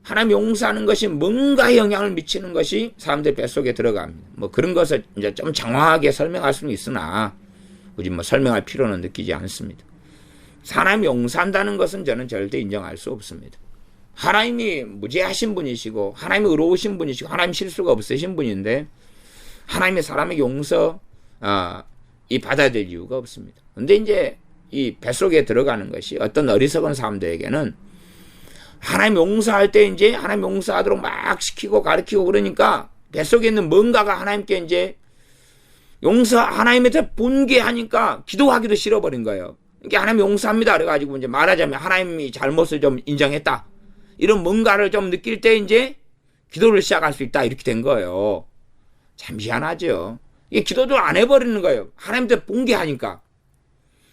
Speaker 1: 하나님 용서하는 것이 뭔가 영향을 미치는 것이 사람들 뱃속에 들어갑니다. 뭐 그런 것을 이제 좀 장황하게 설명할 수는 있으나 굳이 뭐 설명할 필요는 느끼지 않습니다. 하나님 용서한다는 것은 저는 절대 인정할 수 없습니다. 하나님이 무죄하신 분이시고 하나님이 의로우신 분이시고 하나님 실수가 없으신 분인데 하나님이 사람에게 용서 이 받아야 될 이유가 없습니다. 근데 이제 이 뱃속에 들어가는 것이 어떤 어리석은 사람들에게는 하나님 용서할 때 이제 하나님 용서하도록 막 시키고 가르치고 그러니까 뱃속에 있는 뭔가가 하나님께 이제 하나님에 대해 분개하니까 기도하기도 싫어버린 거예요. 그러니까 하나님 용서합니다. 그래가지고 이제 말하자면 하나님이 잘못을 좀 인정했다. 이런 뭔가를 좀 느낄 때 이제 기도를 시작할 수 있다. 이렇게 된 거예요. 참 희한하죠. 이게 기도도 안 해버리는 거예요. 하나님한테 분개하니까.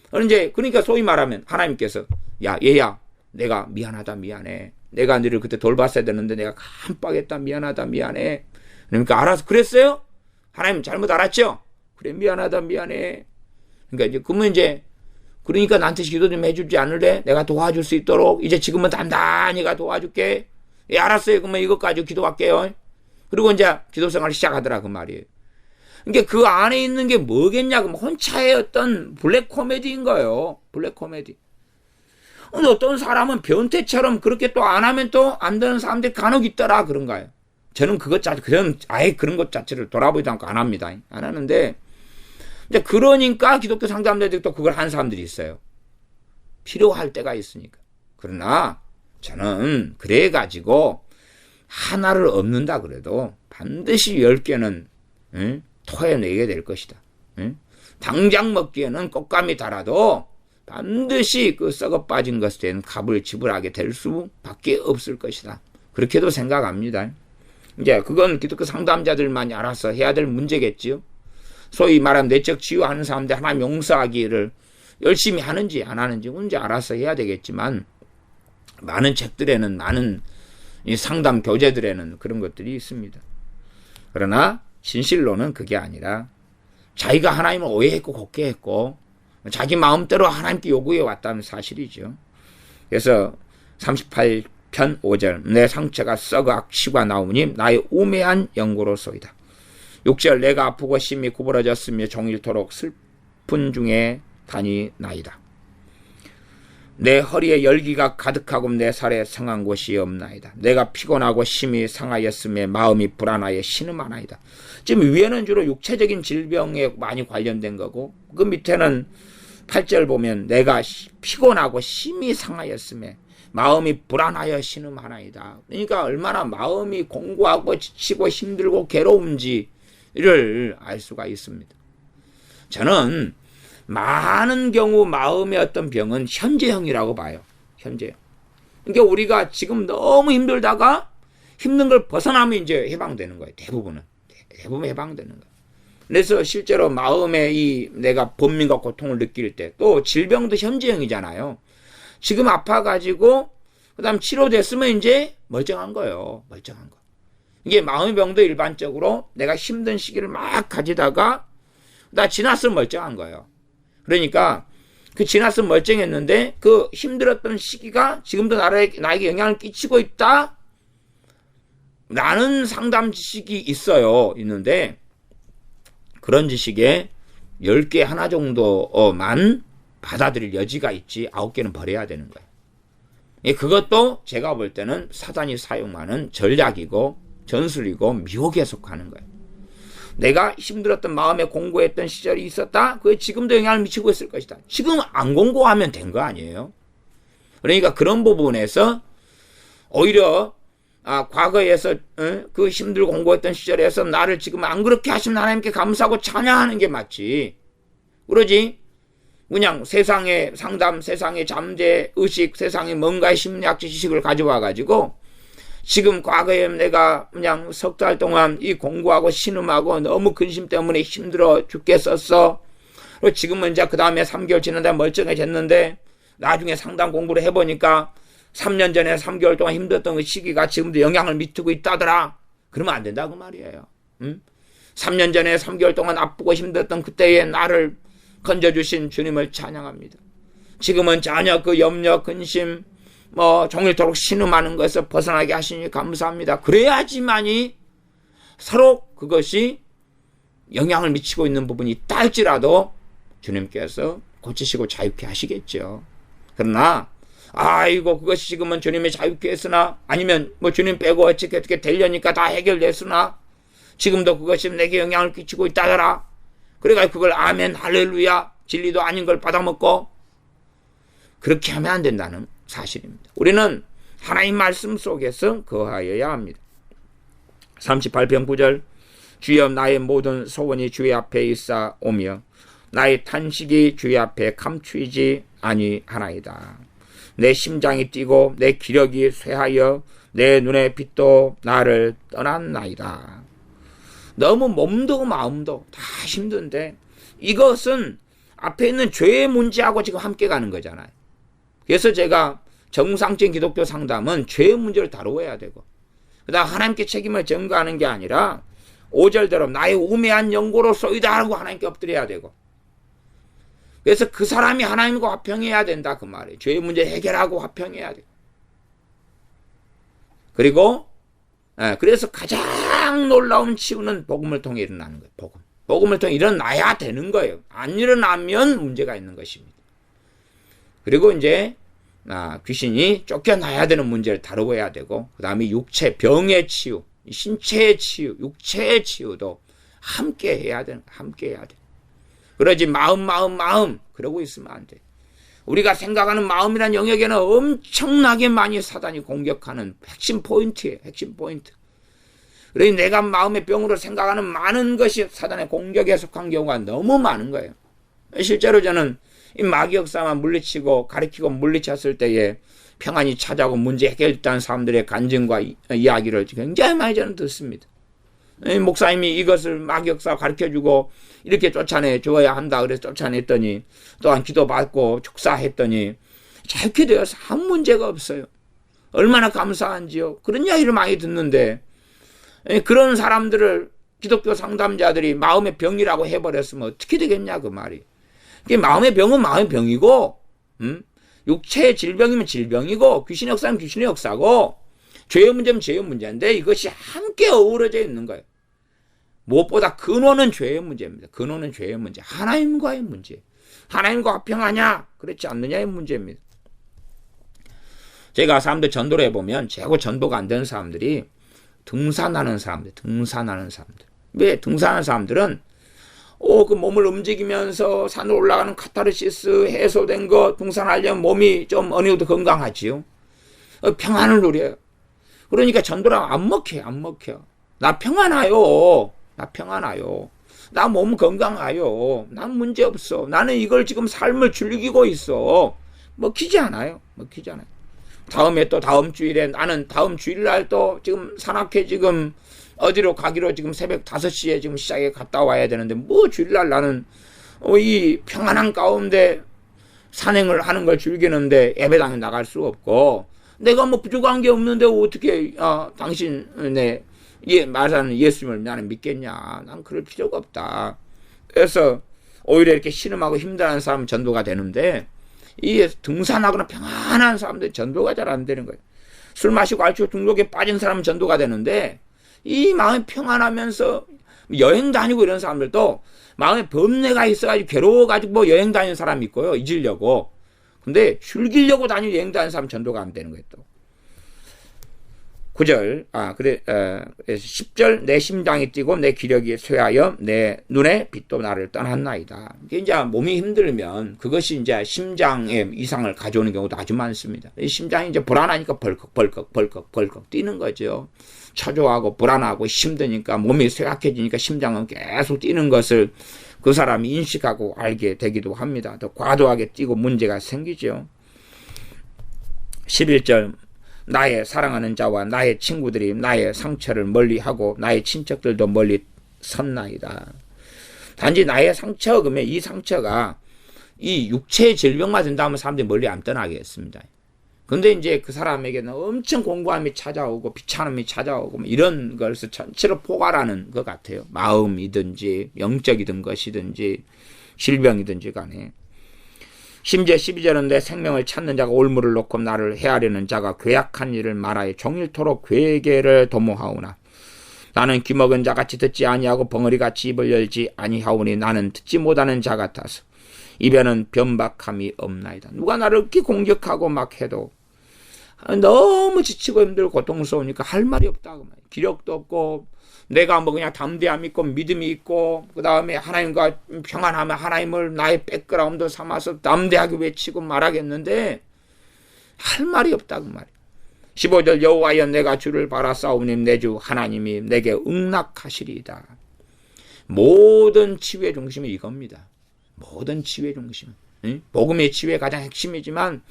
Speaker 1: 그러니까 소위 말하면 하나님께서 야 얘야 내가 미안하다 미안해. 내가 너를 그때 돌봤어야 되는데 내가 깜빡했다 미안하다 미안해. 그러니까 알아서 그랬어요? 하나님 잘못 알았죠? 그래 미안하다 미안해. 그러니까 그러니까 나한테 기도 좀 해주지 않을래? 내가 도와줄 수 있도록 이제 지금은 단단히 가 도와줄게. 예 알았어요. 그러면 이것 가지고 기도할게요. 그리고 이제 기도 생활을 시작하더라 그 말이에요. 그러니까 그 안에 있는 게 뭐겠냐? 그럼 혼자의 어떤 블랙 코미디인 거예요. 블랙 코미디. 근데 어떤 사람은 변태처럼 그렇게 또 안 하면 또 안 되는 사람들이 간혹 있더라 그런가요? 저는 아예 그런 것 자체를 돌아보지도 않고 안 합니다. 안 하는데 이제 그러니까 기독교 상담자들이 또 그걸 하는 사람들이 있어요. 필요할 때가 있으니까. 그러나 저는 그래가지고 하나를 얻는다 그래도 반드시 10개는 토해내게 될 것이다. 당장 먹기에는 꽃감이 달아도 반드시 그 썩어 빠진 것에 대한 값을 지불하게 될 수밖에 없을 것이다. 그렇게도 생각합니다. 이제 그건 기독교 상담자들만이 알아서 해야 될 문제겠지요. 소위 말하면 내적 치유하는 사람들 하나님 용서하기를 열심히 하는지 안 하는지 문제 알아서 해야 되겠지만 많은 책들에는 많은 이 상담 교재들에는 그런 것들이 있습니다. 그러나 진실로는 그게 아니라 자기가 하나님을 오해했고 곡해했고 자기 마음대로 하나님께 요구해 왔다는 사실이죠. 그래서 38편 5절 내 상처가 썩어 치과 나오니 나의 우매한 연고로소이다. 6절 내가 아프고 심히 구부러졌으며 종일토록 슬픈 중에 다니나이다. 내 허리에 열기가 가득하고 내 살에 상한 곳이 없나이다. 내가 피곤하고 심히 상하였으며 마음이 불안하여 신음하나이다. 지금 위에는 주로 육체적인 질병에 많이 관련된 거고 그 밑에는 8절 보면 내가 피곤하고 심히 상하였으며 마음이 불안하여 신음하나이다. 그러니까 얼마나 마음이 공고하고 지치고 힘들고 괴로운지를 알 수가 있습니다. 저는 많은 경우 마음의 어떤 병은 현재형이라고 봐요. 현재형. 그러니까 우리가 지금 너무 힘들다가 힘든 걸 벗어나면 이제 해방되는 거예요. 대부분 해방되는 거예요. 그래서 실제로 마음의 이 내가 번민과 고통을 느낄 때 또 질병도 현재형이잖아요. 지금 아파가지고 그다음 치료됐으면 이제 멀쩡한 거예요. 멀쩡한 거. 이게 마음의 병도 일반적으로 내가 힘든 시기를 막 가지다가 나 지났으면 멀쩡한 거예요. 그러니까 그 지났으면 멀쩡했는데 그 힘들었던 시기가 지금도 나에게 영향을 끼치고 있다? 라는 상담 지식이 있는데 그런 지식에 10개 하나 정도만 받아들일 여지가 있지 9개는 버려야 되는 거예요. 그것도 제가 볼 때는 사단이 사용하는 전략이고 전술이고 미혹에 속하는 거예요. 내가 힘들었던 마음에 공고했던 시절이 있었다? 그게 지금도 영향을 미치고 있을 것이다. 지금 안 공고하면 된 거 아니에요? 그러니까 그런 부분에서 오히려 과거에서 그 힘들고 공고했던 시절에서 나를 지금 안 그렇게 하시면 하나님께 감사하고 찬양하는 게 맞지. 그러지? 그냥 세상의 상담, 세상의 잠재 의식, 세상의 뭔가의 심리학 지식을 가져와가지고 지금 과거에 내가 그냥 석 달 동안 이 공부하고 신음하고 너무 근심 때문에 힘들어 죽겠었어. 그리고 지금은 이제 그 다음에 3개월 지난다 멀쩡해졌는데 나중에 상담 공부를 해보니까 3년 전에 3개월 동안 힘들었던 그 시기가 지금도 영향을 미치고 있다더라. 그러면 안 된다고 말이에요. 3년 전에 3개월 동안 아프고 힘들었던 그때의 나를 건져주신 주님을 찬양합니다. 지금은 전혀 그 염려, 근심, 종일토록 신음하는 것에서 벗어나게 하시니 감사합니다. 그래야지만이 서로 그것이 영향을 미치고 있는 부분이 있다 할지라도 주님께서 고치시고 자유케 하시겠죠. 그러나 아이고 그것이 지금은 주님이 자유케 했으나 아니면 주님 빼고 어떻게 되려니까 다 해결됐으나 지금도 그것이 내게 영향을 끼치고 있다더라. 그래가지고 그걸 아멘 할렐루야 진리도 아닌 걸 받아먹고 그렇게 하면 안 된다는 사실입니다. 우리는 하나님 말씀 속에서 거하여야 합니다. 38편 9절 주여 나의 모든 소원이 주의 앞에 있사 오며 나의 탄식이 주의 앞에 감추이지 아니하나이다. 내 심장이 뛰고 내 기력이 쇠하여 내 눈의 빛도 나를 떠났나이다. 너무 몸도 마음도 다 힘든데 이것은 앞에 있는 죄의 문제하고 지금 함께 가는 거잖아요. 그래서 제가 정상적인 기독교 상담은 죄의 문제를 다루어야 되고 그다음 하나님께 책임을 전가하는 게 아니라 5절대로 나의 우매한 연고로소이다 하고 하나님께 엎드려야 되고 그래서 그 사람이 하나님과 화평해야 된다 그 말이에요. 죄의 문제 해결하고 화평해야 돼. 그리고 그래서 가장 놀라운 치유는 복음을 통해 일어나는 거예요. 복음을 통해 일어나야 되는 거예요. 안 일어나면 문제가 있는 것입니다. 그리고 이제 귀신이 쫓겨나야 되는 문제를 다루어야 되고 그 다음에 육체 병의 치유, 신체의 치유, 육체의 치유도 함께 해야 돼. 그러지 마음 그러고 있으면 안 돼. 우리가 생각하는 마음이란 영역에는 엄청나게 많이 사단이 공격하는 핵심 포인트예요. 핵심 포인트. 그러니 내가 마음의 병으로 생각하는 많은 것이 사단의 공격에 속한 경우가 너무 많은 거예요. 실제로 저는 이 마귀 역사만 물리치고 가르치고 물리쳤을 때에 평안이 찾아오고 문제 해결됐다는 사람들의 간증과 이야기를 굉장히 많이 저는 듣습니다. 목사님이 이것을 마귀 역사 가르쳐주고 이렇게 쫓아내 줘야 한다 그래서 쫓아냈더니 또한 기도받고 축사했더니 잘게 되어서 아무 문제가 없어요. 얼마나 감사한지요. 그런 이야기를 많이 듣는데 그런 사람들을 기독교 상담자들이 마음의 병이라고 해버렸으면 어떻게 되겠냐 그 말이. 마음의 병은 마음의 병이고 육체의 질병이면 질병이고 귀신의 역사는 귀신의 역사고 죄의 문제면 죄의 문제인데 이것이 함께 어우러져 있는 거예요. 무엇보다 근원은 죄의 문제입니다. 근원은 죄의 문제. 하나님과의 문제. 하나님과 화평하냐 그렇지 않느냐의 문제입니다. 제가 사람들 전도를 해보면 최고 전도가 안 되는 사람들이 등산하는 사람들. 왜 등산하는 사람들은 그 몸을 움직이면서 산으로 올라가는 카타르시스 해소된 거 등산하려면 몸이 좀 어느 정도 건강하지요. 평안을 누려요. 그러니까 전도랑 안 먹혀. 나 평안해요. 나 몸 건강하요. 난 문제 없어. 나는 이걸 지금 삶을 즐기고 있어. 먹히지 않아요. 먹히지 않아요. 다음에 또 다음 주일에 나는 다음 주일날 또 지금 산악회 지금 어디로 가기로 지금 새벽 5시에 지금 시장에 갔다 와야 되는데 뭐 주일날 나는 이 평안한 가운데 산행을 하는 걸 즐기는데 예배당에 나갈 수 없고 내가 뭐 부족한 게 없는데 어떻게 당신의 말하는 예수님을 나는 믿겠냐. 난 그럴 필요가 없다. 그래서 오히려 이렇게 신음하고 힘들어하는 사람은 전도가 되는데 이 등산하거나 평안한 사람들 전도가 잘 안 되는 거예요. 술 마시고 알코올 중독에 빠진 사람은 전도가 되는데 이 마음이 평안하면서 여행 다니고 이런 사람들도 마음에 번뇌가 있어가지고 괴로워가지고 뭐 여행 다니는 사람이 있고요. 잊으려고. 근데 즐기려고 다니는 여행 다니는 사람 전도가 안 되는 거예요. 또 9절 10절 내 심장이 뛰고 내 기력이 쇠하여 내 눈에 빛도 나를 떠났나이다. 이게 이제 몸이 힘들면 그것이 이제 심장에 이상을 가져오는 경우도 아주 많습니다. 이 심장이 이제 불안하니까 벌컥 뛰는 거죠. 초조하고 불안하고 힘드니까 몸이 쇠약해지니까 심장은 계속 뛰는 것을 그 사람이 인식하고 알게 되기도 합니다. 더 과도하게 뛰고 문제가 생기죠. 11절 나의 사랑하는 자와 나의 친구들이 나의 상처를 멀리하고 나의 친척들도 멀리 섰나이다. 단지 나의 상처 그러면 이 상처가 이 육체의 질병만 된다면 사람들이 멀리 안 떠나겠습니다. 근데 이제 그 사람에게는 엄청 공고함이 찾아오고 비참함이 찾아오고 뭐 이런 것을 전체로 포괄하는 것 같아요. 마음이든지 영적이든 것이든지 질병이든지 간에. 심지어 12절은 내 생명을 찾는 자가 올무를 놓고 나를 해하려는 자가 괴악한 일을 말하여 종일토록 괴계를 도모하오나 나는 귀먹은 자같이 듣지 아니하고 벙어리같이 입을 열지 아니하오니 나는 듣지 못하는 자 같아서 입에는 변박함이 없나이다. 누가 나를 이렇게 공격하고 막 해도 너무 지치고 힘들고 고통스러우니까 할 말이 없다. 기력도 없고 내가 뭐 그냥 담대함 있고 믿음이 있고 그 다음에 하나님과 평안하면 하나님을 나의 백그라운드 삼아서 담대하게 외치고 말하겠는데 할 말이 없다 그 말이야. 15절 여호와여 내가 주를 바라싸우니 내 주 하나님이 내게 응낙하시리이다. 모든 치유의 중심이 이겁니다. 모든 치유의 중심. 복음의 치유의 가장 핵심이지만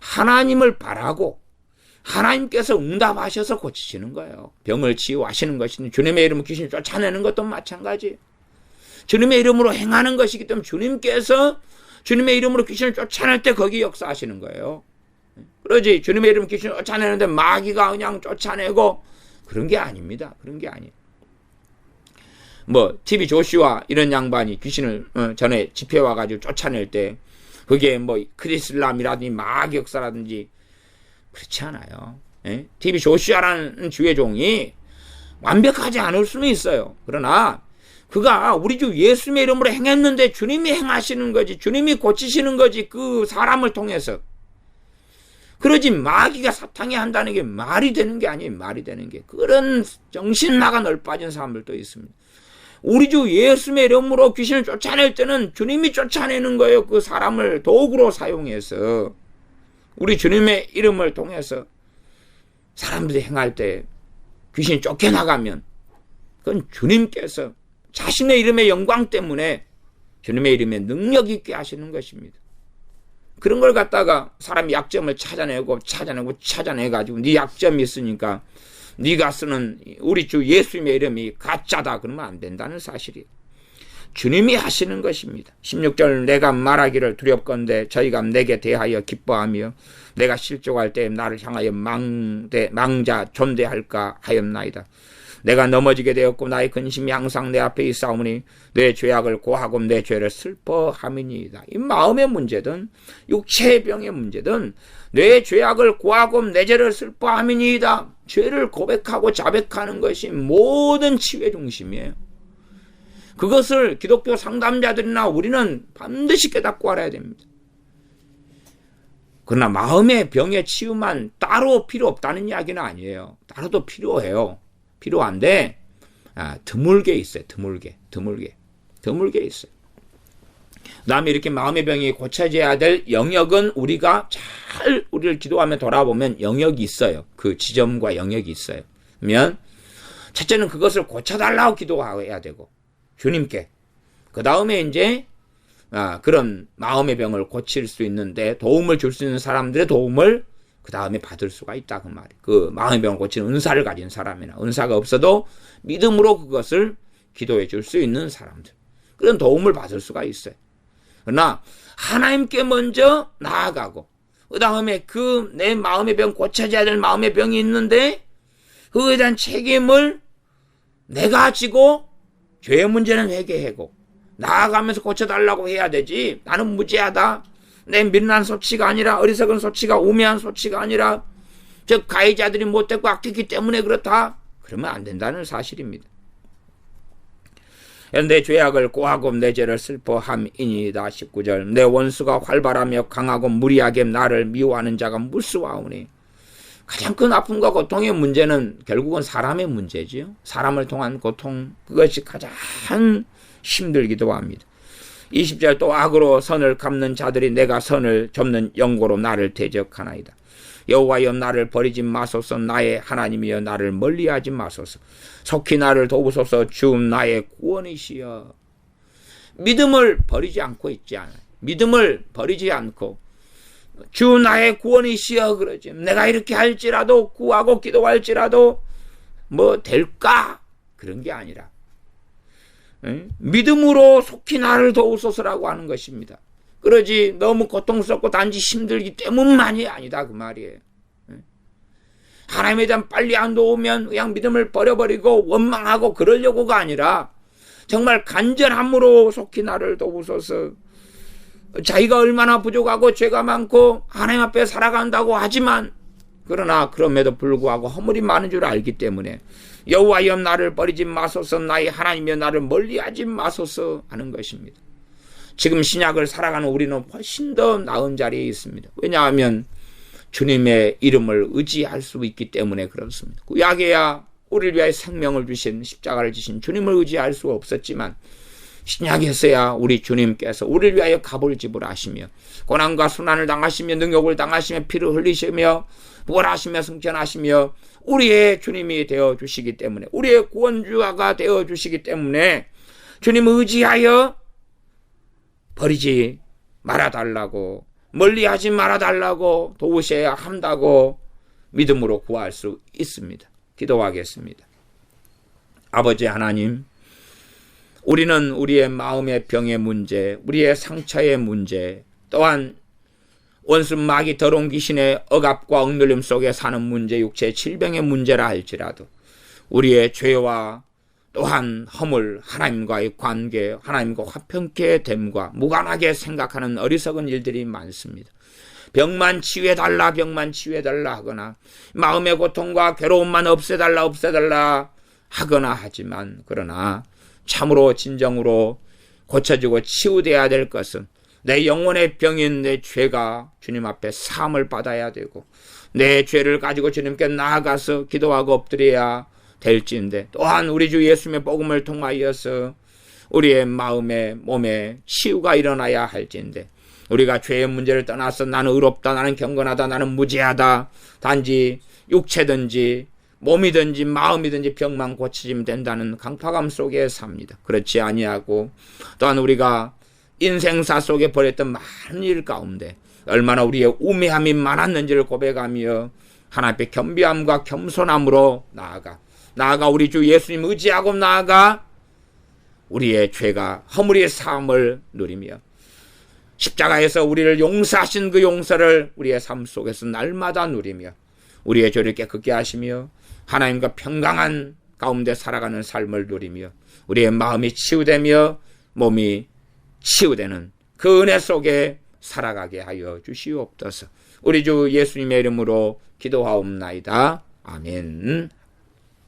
Speaker 1: 하나님을 바라고 하나님께서 응답하셔서 고치시는 거예요. 병을 치유하시는 것이니 주님의 이름으로 귀신을 쫓아내는 것도 마찬가지예요. 주님의 이름으로 행하는 것이기 때문에 주님께서 주님의 이름으로 귀신을 쫓아낼 때 거기 역사하시는 거예요. 그러지 주님의 이름으로 귀신을 쫓아내는데 마귀가 그냥 쫓아내고 그런 게 아닙니다. 그런 게 아니에요. 뭐 TV 조슈아 이런 양반이 귀신을 전에 집회 와가지고 쫓아낼 때 그게 뭐 크리슬람이라든지 마귀 역사라든지 그렇지 않아요. 예? TV 조슈아라는 주의 종이 완벽하지 않을 수는 있어요. 그러나 그가 우리 주 예수님의 이름으로 행했는데 주님이 행하시는 거지 주님이 고치시는 거지 그 사람을 통해서. 그러지 마귀가 사탕이 한다는 게 말이 되는 게 아니에요. 말이 되는 게. 그런 정신 나가 널빠진 사람들도 있습니다. 우리 주 예수님의 이름으로 귀신을 쫓아낼 때는 주님이 쫓아내는 거예요. 그 사람을 도구로 사용해서 우리 주님의 이름을 통해서 사람들이 행할 때 귀신이 쫓겨나가면 그건 주님께서 자신의 이름의 영광 때문에 주님의 이름에 능력 있게 하시는 것입니다. 그런 걸 갖다가 사람이 약점을 찾아내가지고 네 약점이 있으니까 네가 쓰는 우리 주 예수님의 이름이 가짜다 그러면 안 된다는 사실이에요. 주님이 하시는 것입니다. 16절 내가 말하기를 두렵건대 저희가 내게 대하여 기뻐하며 내가 실족할 때 나를 향하여 망자 존대할까 하였나이다. 내가 넘어지게 되었고 나의 근심이 항상 내 앞에 있사오니 내 죄악을 고하고 내 죄를 슬퍼함이니이다. 이 마음의 문제든 육체의 병의 문제든 내 죄악을 고하고 내 죄를 슬퍼함이니이다. 죄를 고백하고 자백하는 것이 모든 치유의 중심이에요. 그것을 기독교 상담자들이나 우리는 반드시 깨닫고 알아야 됩니다. 그러나 마음의 병의 치유만 따로 필요 없다는 이야기는 아니에요. 따로도 필요해요. 필요한데 드물게 있어요. 드물게 있어요. 그다음에 이렇게 마음의 병이 고쳐져야 될 영역은 우리가 잘 우리를 기도하며 돌아보면 영역이 있어요. 그 지점과 영역이 있어요. 그러면 첫째는 그것을 고쳐달라고 기도해야 되고 주님께 그 다음에 이제 그런 마음의 병을 고칠 수 있는데 도움을 줄 수 있는 사람들의 도움을 그 다음에 받을 수가 있다 그 말이에요. 그 마음의 병을 고치는 은사를 가진 사람이나 은사가 없어도 믿음으로 그것을 기도해 줄 수 있는 사람들, 그런 도움을 받을 수가 있어요. 그러나 하나님께 먼저 나아가고 그 다음에 그 내 마음의 병, 고쳐져야 될 마음의 병이 있는데 그거에 대한 책임을 내가 지고 죄의 문제는 회개하고 나아가면서 고쳐달라고 해야 되지, 나는 무죄하다, 내 미련한 소치가 아니라, 어리석은 소치가, 우매한 소치가 아니라 즉 가해자들이 못됐고 악했기 때문에 그렇다, 그러면 안 된다는 사실입니다. 내 죄악을 고하고 내 죄를 슬퍼함이니이다. 19절. 내 원수가 활발하며 강하고 무리하게 나를 미워하는 자가 무수하오니. 가장 큰 아픔과 고통의 문제는 결국은 사람의 문제지요. 사람을 통한 고통, 그것이 가장 힘들기도 합니다. 20절. 또 악으로 선을 갚는 자들이 내가 선을 접는 영고로 나를 대적하나이다. 여호와여 나를 버리지 마소서. 나의 하나님이여 나를 멀리하지 마소서. 속히 나를 도우소서. 주 나의 구원이시여. 믿음을 버리지 않고 있지 않아요. 믿음을 버리지 않고 주 나의 구원이시여 그러지. 내가 이렇게 할지라도, 구하고 기도할지라도 뭐 될까? 그런 게 아니라 믿음으로 속히 나를 도우소서라고 하는 것입니다. 그러지 너무 고통스럽고 단지 힘들기 때문만이 아니다 그 말이에요. 하나님에 대한 빨리 안 도우면 그냥 믿음을 버려버리고 원망하고 그러려고가 아니라 정말 간절함으로 속히 나를 도우소서. 자기가 얼마나 부족하고 죄가 많고 하나님 앞에 살아간다고 하지만 그러나 그럼에도 불구하고 허물이 많은 줄 알기 때문에 여호와여 나를 버리지 마소서. 나의 하나님이여 나를 멀리하지 마소서 하는 것입니다. 지금 신약을 살아가는 우리는 훨씬 더 나은 자리에 있습니다. 왜냐하면 주님의 이름을 의지할 수 있기 때문에 그렇습니다. 구약에야 우리를 위하여 생명을 주신, 십자가를 지신 주님을 의지할 수 없었지만 신약에서야 우리 주님께서 우리를 위하여 값을 지불하시며 고난과 순환을 당하시며 능욕을 당하시며 피를 흘리시며 부활하시며 승천하시며 우리의 주님이 되어주시기 때문에, 우리의 구원주가 되어주시기 때문에 주님을 의지하여 버리지 말아달라고, 멀리하지 말아달라고 도우셔야 한다고 믿음으로 구할 수 있습니다. 기도하겠습니다. 아버지 하나님, 우리는 우리의 마음의 병의 문제, 우리의 상처의 문제, 또한 원수 마귀 더러운 귀신의 억압과 억눌림 속에 사는 문제, 육체의 질병의 문제라 할지라도 우리의 죄와 또한 허물, 하나님과의 관계, 하나님과 화평케 됨과 무관하게 생각하는 어리석은 일들이 많습니다. 병만 치유해달라, 병만 치유해달라 하거나 마음의 고통과 괴로움만 없애달라 하거나 하지만, 그러나 참으로 진정으로 고쳐지고 치유돼야 될 것은 내 영혼의 병인 내 죄가 주님 앞에 사함을 받아야 되고 내 죄를 가지고 주님께 나아가서 기도하고 엎드려야 될지인데, 또한 우리 주 예수님의 복음을 통하여서 우리의 마음에 몸에 치유가 일어나야 할지인데, 우리가 죄의 문제를 떠나서 나는 의롭다, 나는 경건하다, 나는 무죄하다, 단지 육체든지 몸이든지 마음이든지 병만 고쳐지면 된다는 강팍함 속에 삽니다. 그렇지 아니하고 또한 우리가 인생사 속에 벌였던 많은 일 가운데 얼마나 우리의 우매함이 많았는지를 고백하며 하나님 앞에 겸비함과 겸손함으로 나아가 우리 주 예수님 의지하고 나아가 우리의 죄가 허물의 사함을 누리며 십자가에서 우리를 용서하신 그 용서를 우리의 삶 속에서 날마다 누리며 우리의 죄를 깨끗게 하시며 하나님과 평강한 가운데 살아가는 삶을 누리며 우리의 마음이 치유되며 몸이 치유되는 그 은혜 속에 살아가게 하여 주시옵소서. 우리 주 예수님의 이름으로 기도하옵나이다. 아멘.